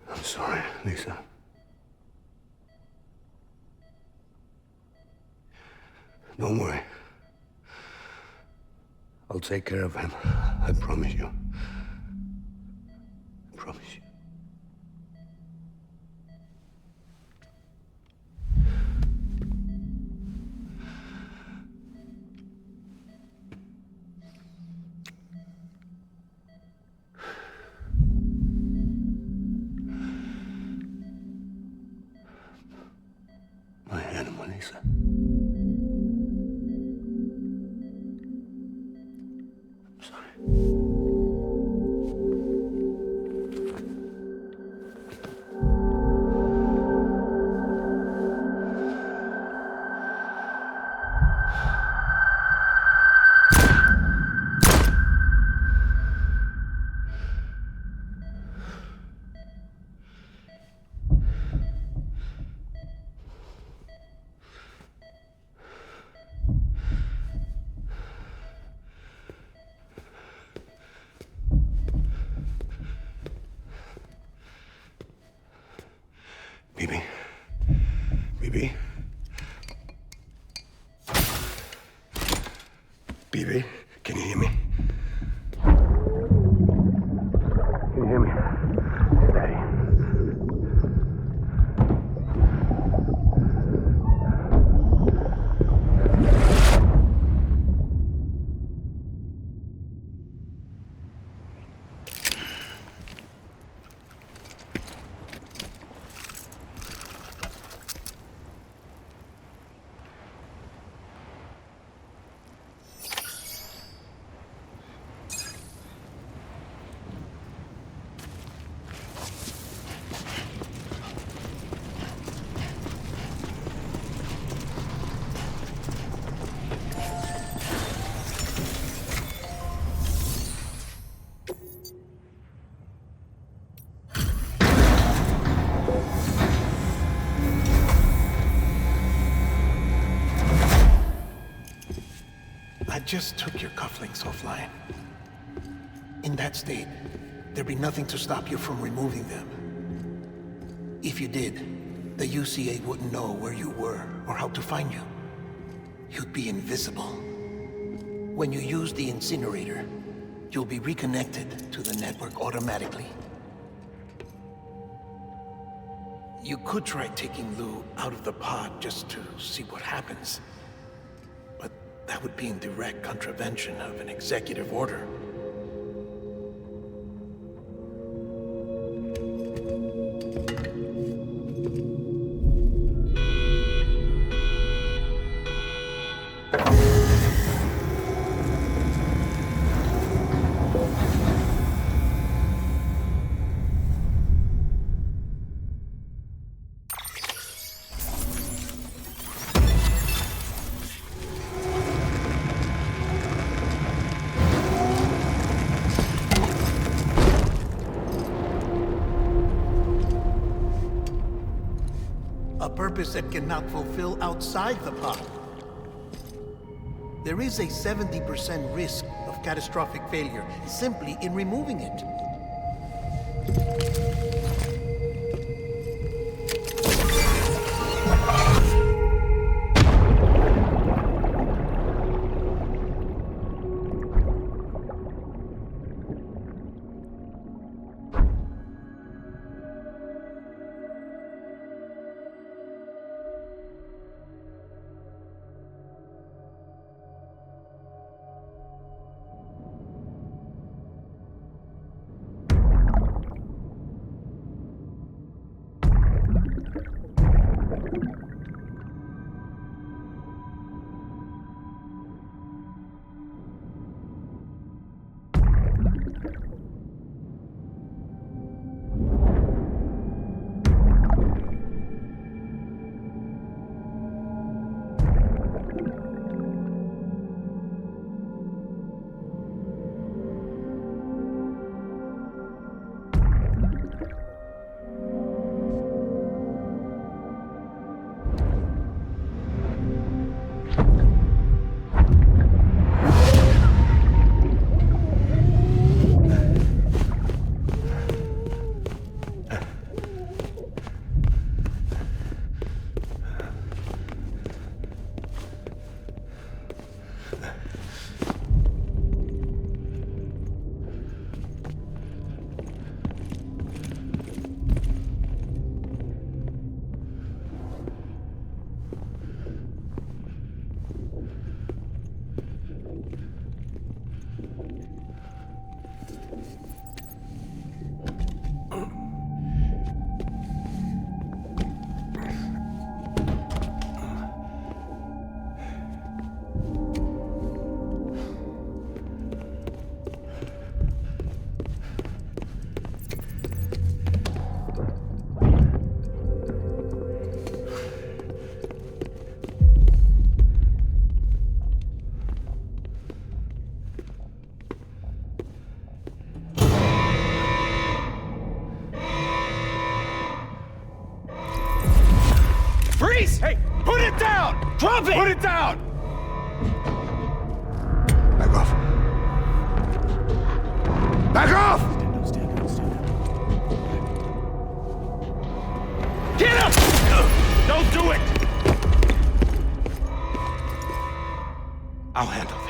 I'm sorry, Lisa. Don't worry. I'll take care of him. I promise you. I promise you. My animal, Lisa. I'm sorry. just took your cufflinks offline. In that state, there'd be nothing to stop you from removing them. If you did, the UCA wouldn't know where you were or how to find you. You'd be invisible. When you use the incinerator, you'll be reconnected to the network automatically. You could try taking Lou out of the pod just to see what happens. But that would be in direct contravention of an executive order. A purpose that cannot fulfill outside the pod. There is a 70% risk of catastrophic failure simply in removing it. Freeze! Hey, put it down! Drop it! Put it down! Back off. Back off! Get up! Don't do it! I'll handle this.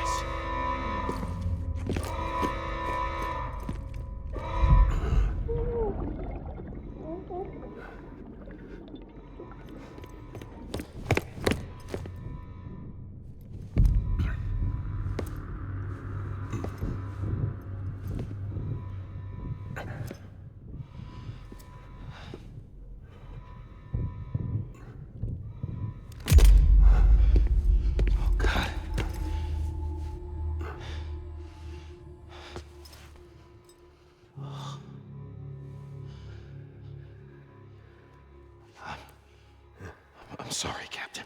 I'm sorry, Captain.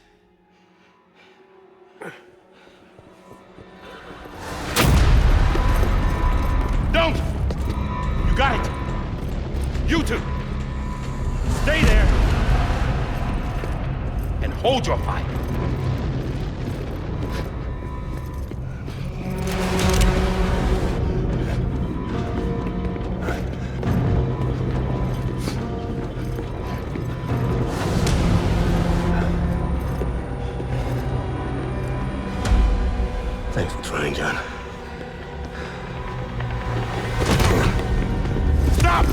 Don't! You got it! You two! Stay there! And hold your fire! Fine, John. Stop!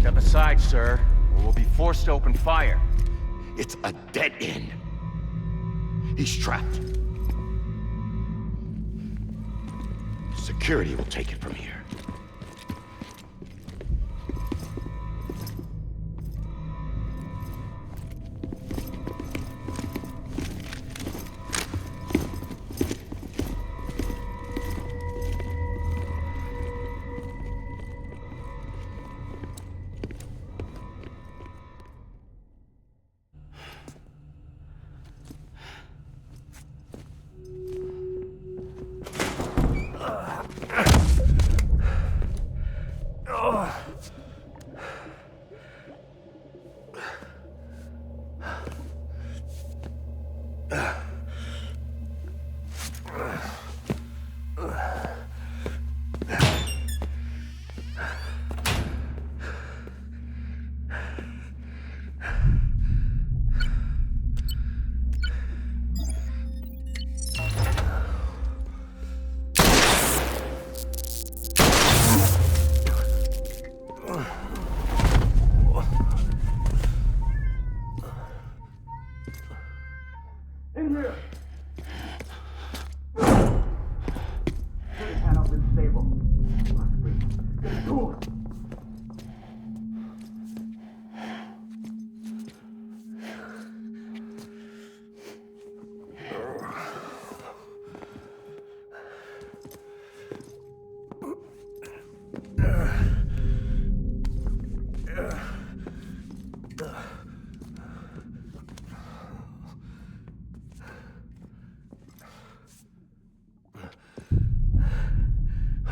Step aside, sir, or we'll be forced to open fire. It's a dead end. He's trapped. Security will take it from here.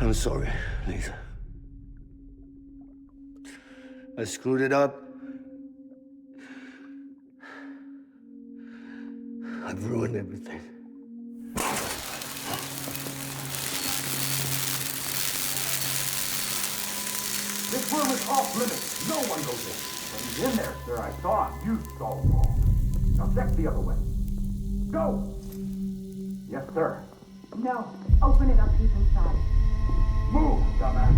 I'm sorry, Lisa. I screwed it up. I've ruined everything. This room is off limits. No one goes in. When he's in there, sir, I saw him. You saw him wrong. Now check the other way. Go! Yes, sir. No. Open it up. He's inside. Move, dumbass.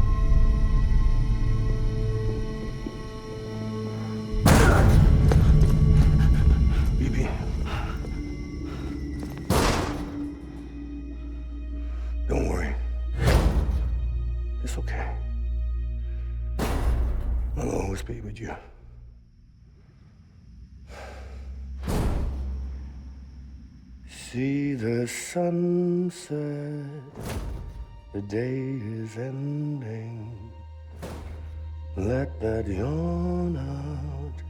BB. Don't worry. It's okay. I'll always be with you. See the sunset. The day is ending. Let that yawn out.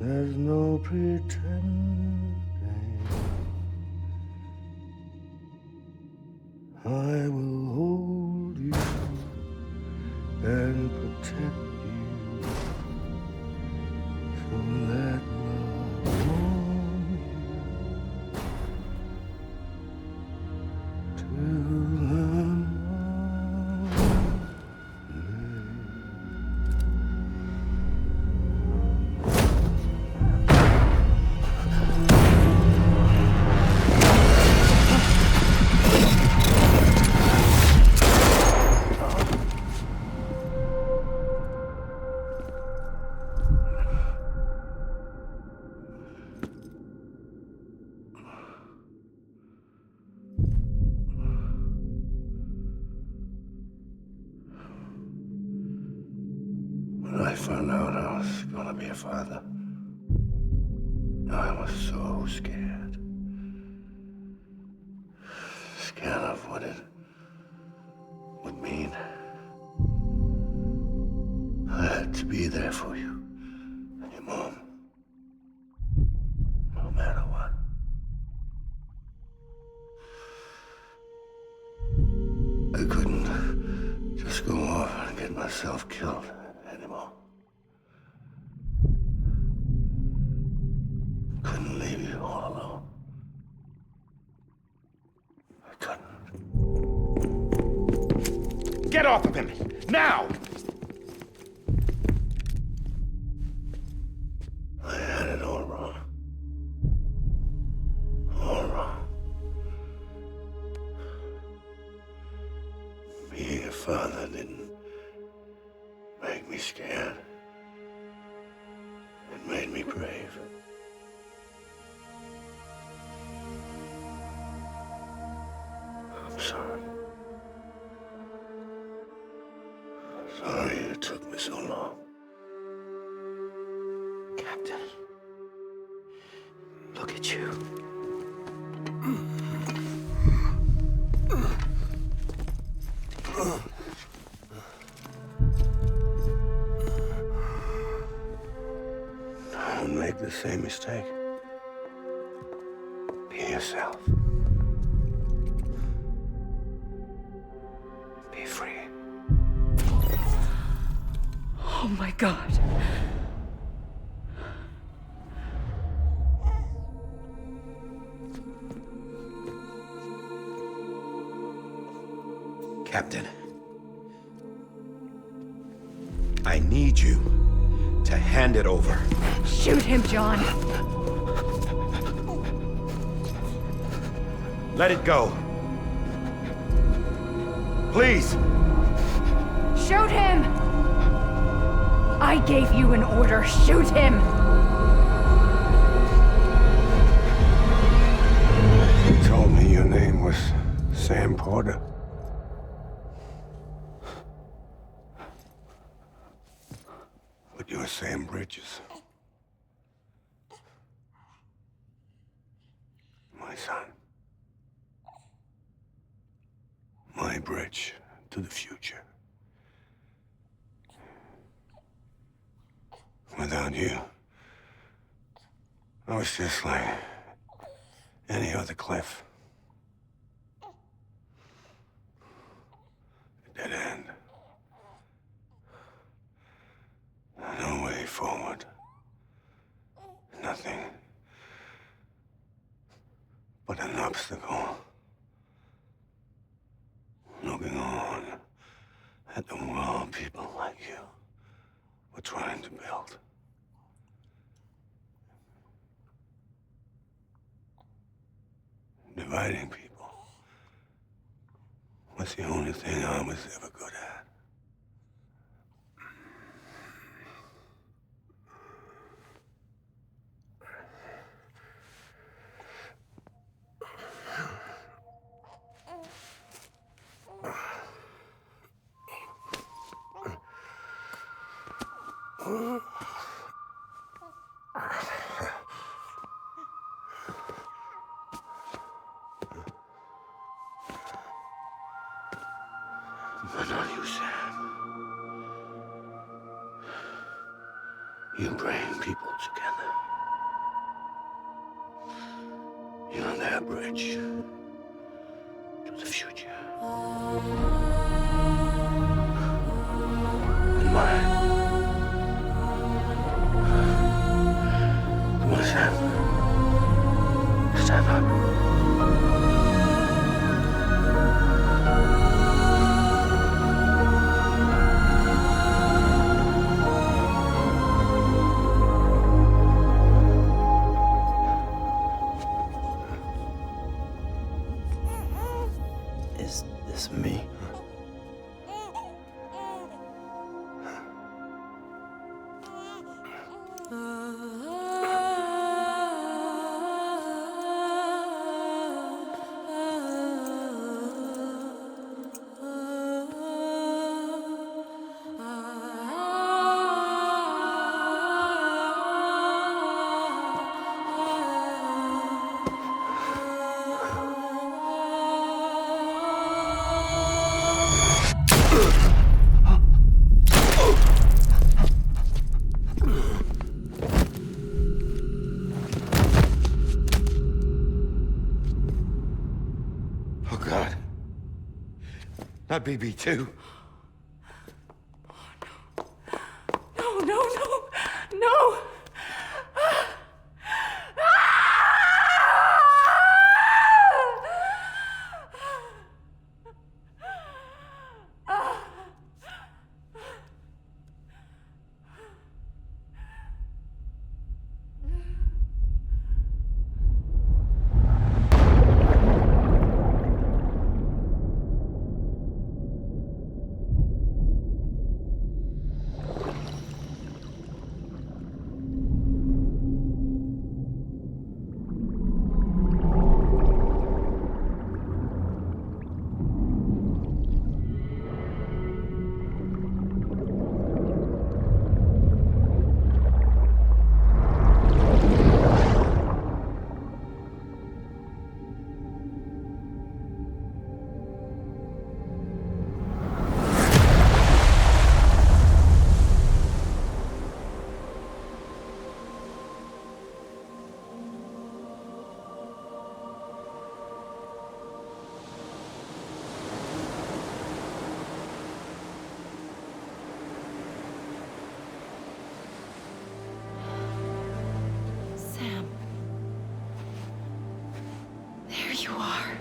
There's no pretending. I will hold you and protect you. So let love warm you till the When I found out I was gonna be a father, I was so scared. Scared of what it would mean. I had to be there for you and your mom, no matter what. I couldn't just go off and get myself killed anymore. Couldn't leave you all alone. I couldn't. Get off of him! Now! I had it all wrong. All wrong. It made me brave. I'm sorry. Sorry it took me so long. Captain, look at you. Don't make the same mistake. Be yourself. Be free. Oh my God. Captain, I need you to hand it over. Shoot him, John. Let it go. Please. Shoot him! I gave you an order. Shoot him! You told me your name was Sam Porter. But you're Sam Bridges. My son. My bridge to the future. Without you, I was just like any other Cliff. A dead end. No way forward. Nothing but an obstacle. Looking on at the world people like you were trying to build. Dividing people was the only thing I was ever good at. But not you, Sam. You bring people together. You're their bridge to the future. And mine. Come on, Sam. Stand up. Is this me? Oh, God. Not BB2. No, no, no, no! are.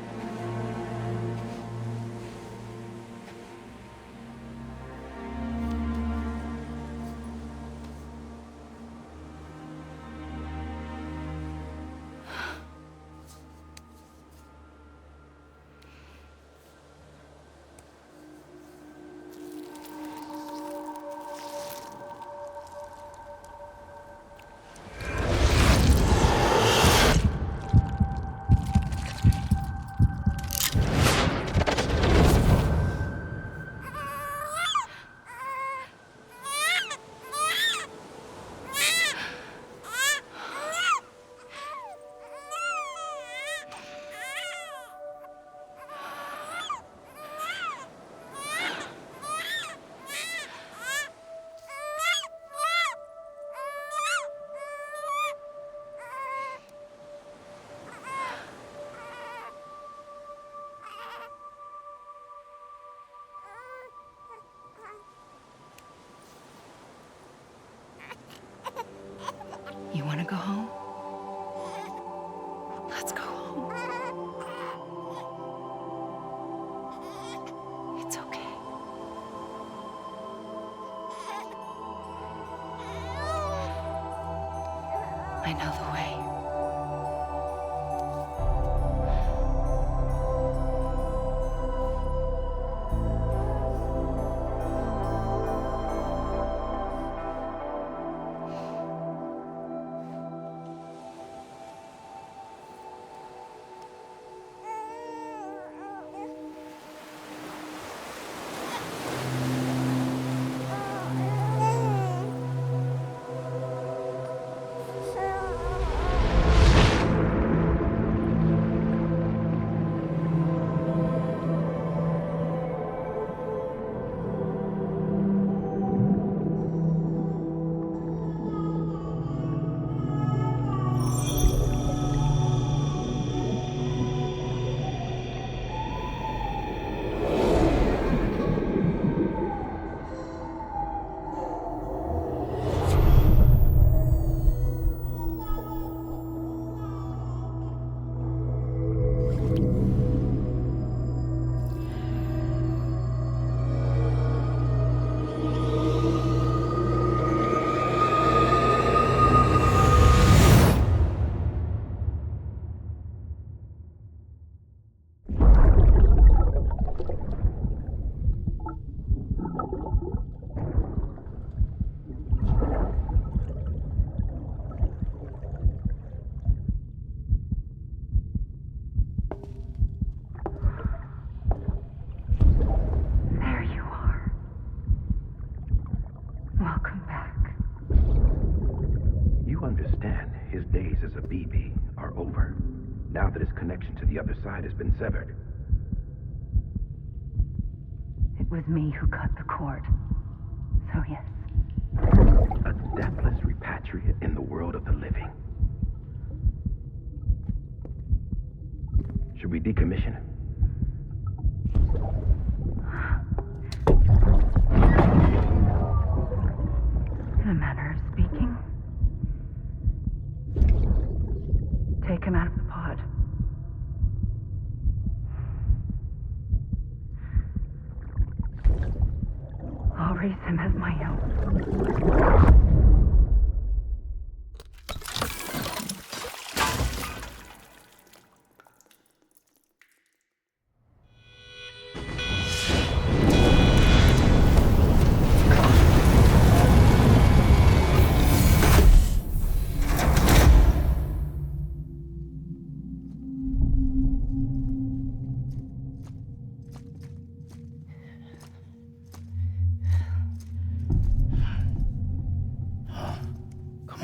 You want to go home? Let's go home. It's okay. I know the way. There you are. Welcome back. You understand his days as a BB are over, now that his connection to the other side has been severed. It was me who cut the cord. So yes. A deathless repatriate in the world of the living. Should we decommission him? In a manner of speaking. Take him out of the pod. I'll raise him as my own. Come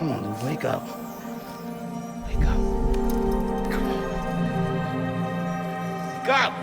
on, Lou, wake up. Wake up. Come on. Wake up!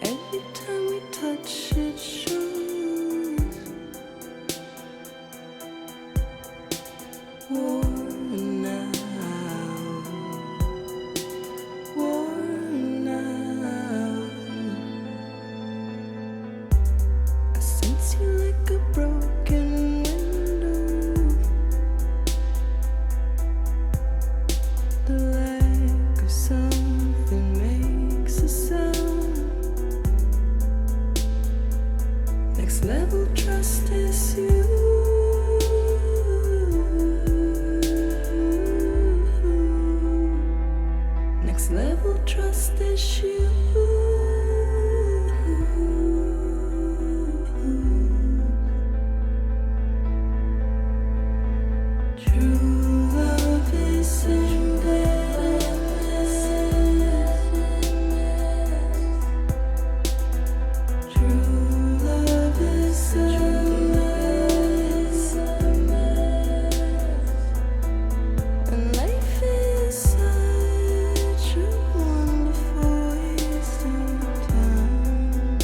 Every time we touch it shows worn out, worn out. I sense you like a broken window. The lack of something makes a sound. Next level trust is you. Next level trust is you. True love is endless. True love is endless. And life is such a wonderful waste of time.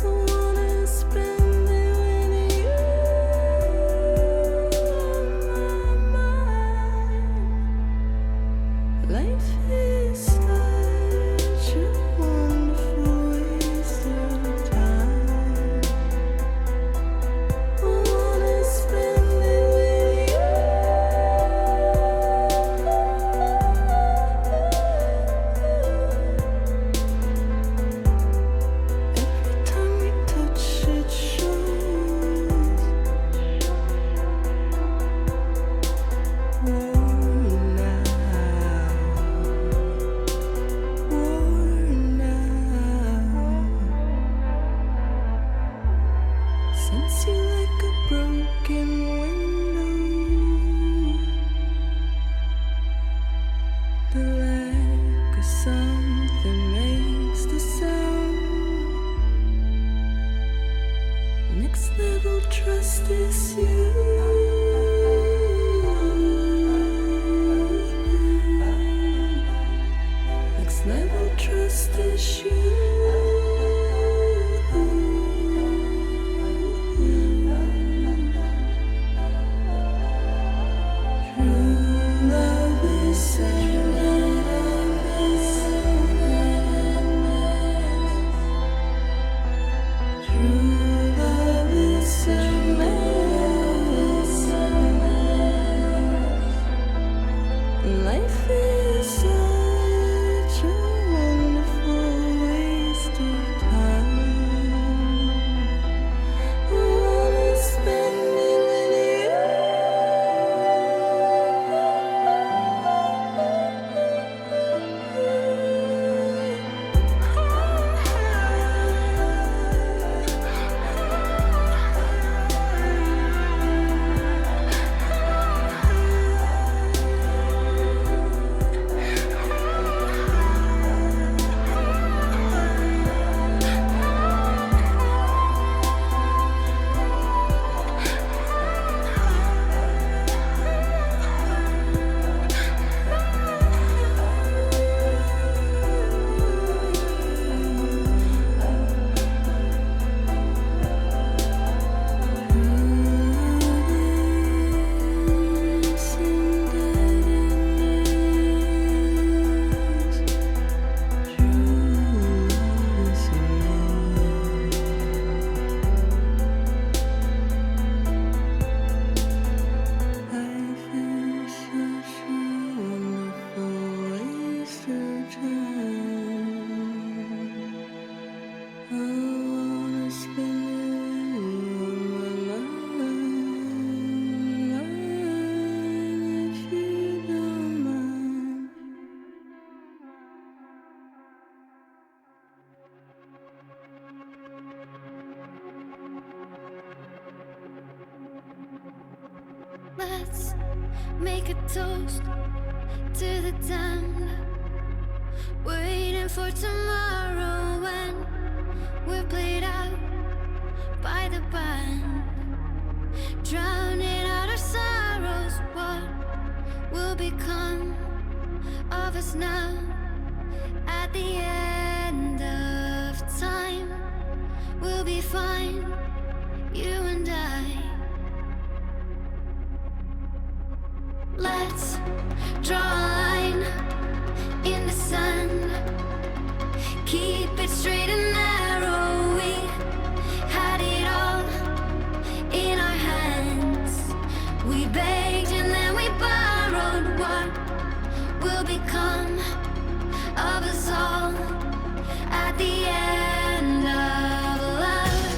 I wanna spend it with you on my mind. Life is such a wonderful waste of time. I wanna spend it with you. Every time we touch it shows worn out, worn out. Sense you like a broken window. The lack of something makes the sound. Next level trust is you. Next level trust is you. True love is endless. True love is endless. Let's make a toast to the damned, waiting for tomorrow when we're played out by the band, drowning out our sorrows. What will become of us now at the end of time? We'll be fine, you and I. Let's draw a line in the sand, keep it straight and narrow. We had it all in our hands. We begged and then we borrowed. What will become of us all at the end of love?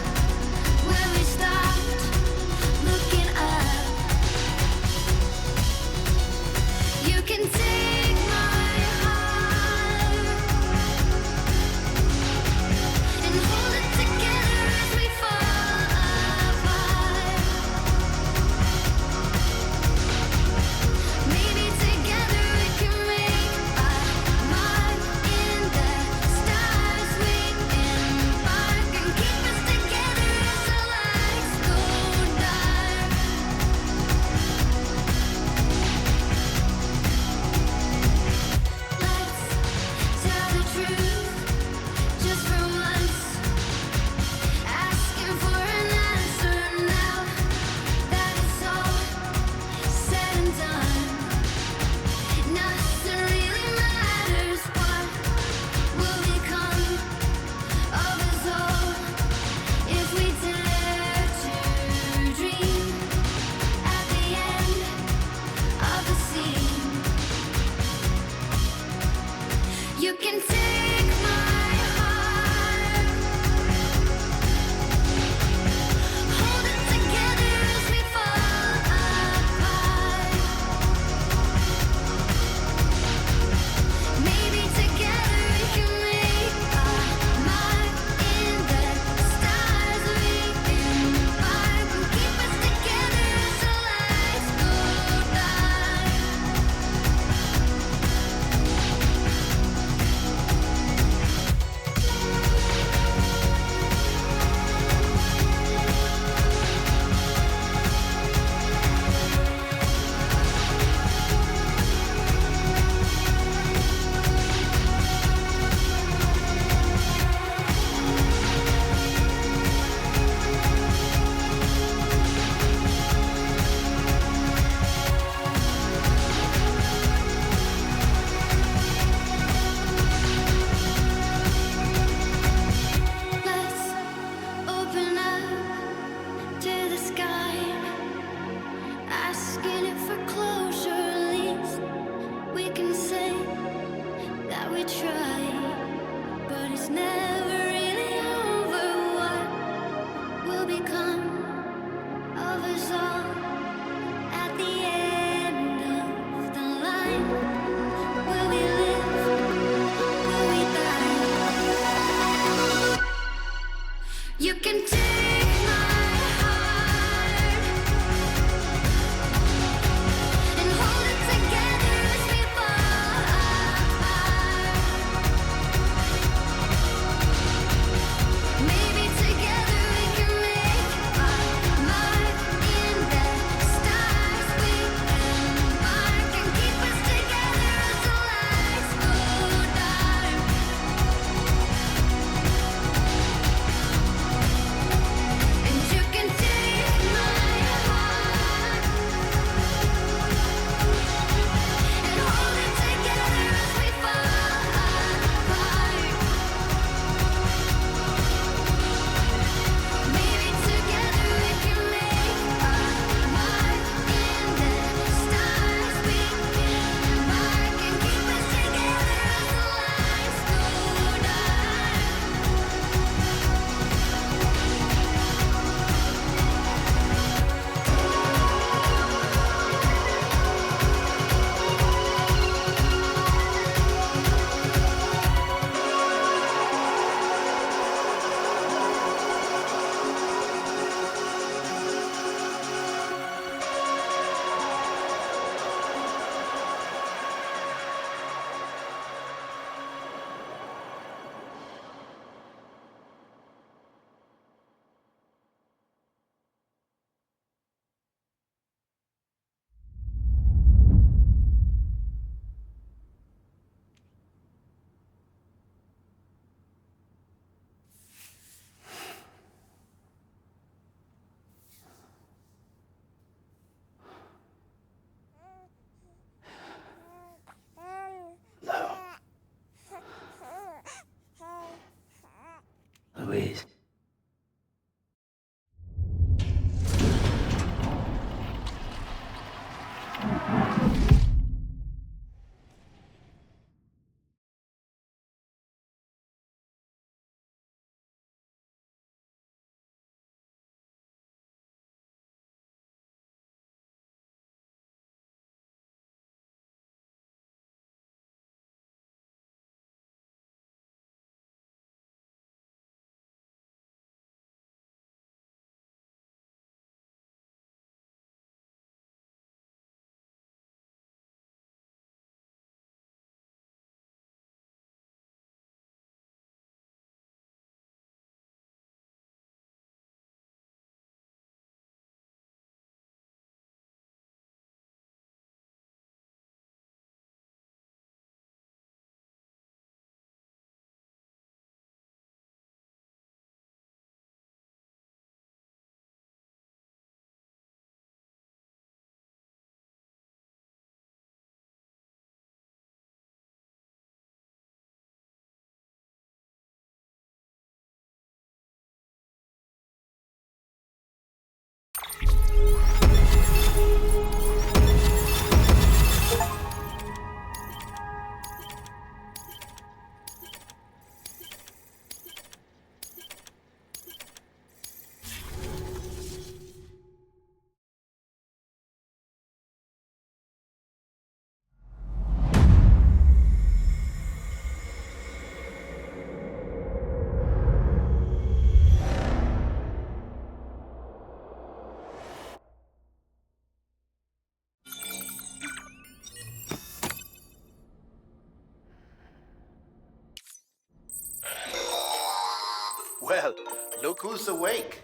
Look who's awake.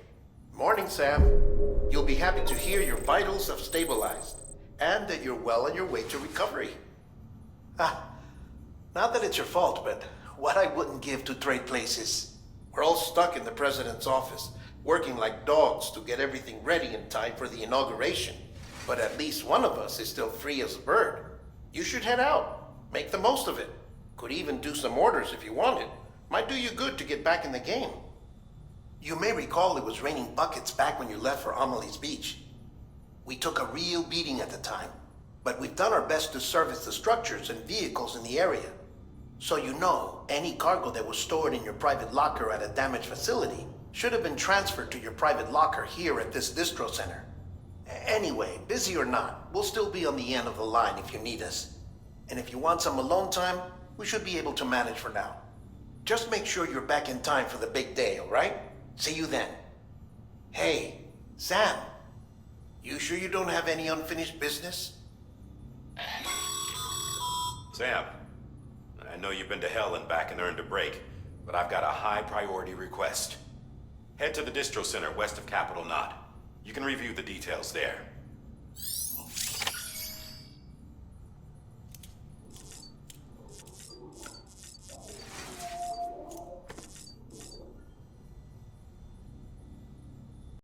Morning, Sam. You'll be happy to hear your vitals have stabilized, and that you're well on your way to recovery. Not that it's your fault, but what I wouldn't give to trade places. We're all stuck in the president's office, working like dogs to get everything ready in time for the inauguration. But at least one of us is still free as a bird. You should head out. Make the most of it. Could even do some orders if you wanted. Might do you good to get back in the game. You may recall it was raining buckets back when you left for Amelie's Beach. We took a real beating at the time, but we've done our best to service the structures and vehicles in the area. So you know, any cargo that was stored in your private locker at a damaged facility should have been transferred to your private locker here at this distro center. Anyway, busy or not, we'll still be on the end of the line if you need us. And if you want some alone time, we should be able to manage for now. Just make sure you're back in time for the big day, all right? See you then. Hey, Sam, you sure you don't have any unfinished business? Sam, I know you've been to hell and back and earned a break, but I've got a high priority request. Head to the distro center west of Capital Knot. You can review the details there.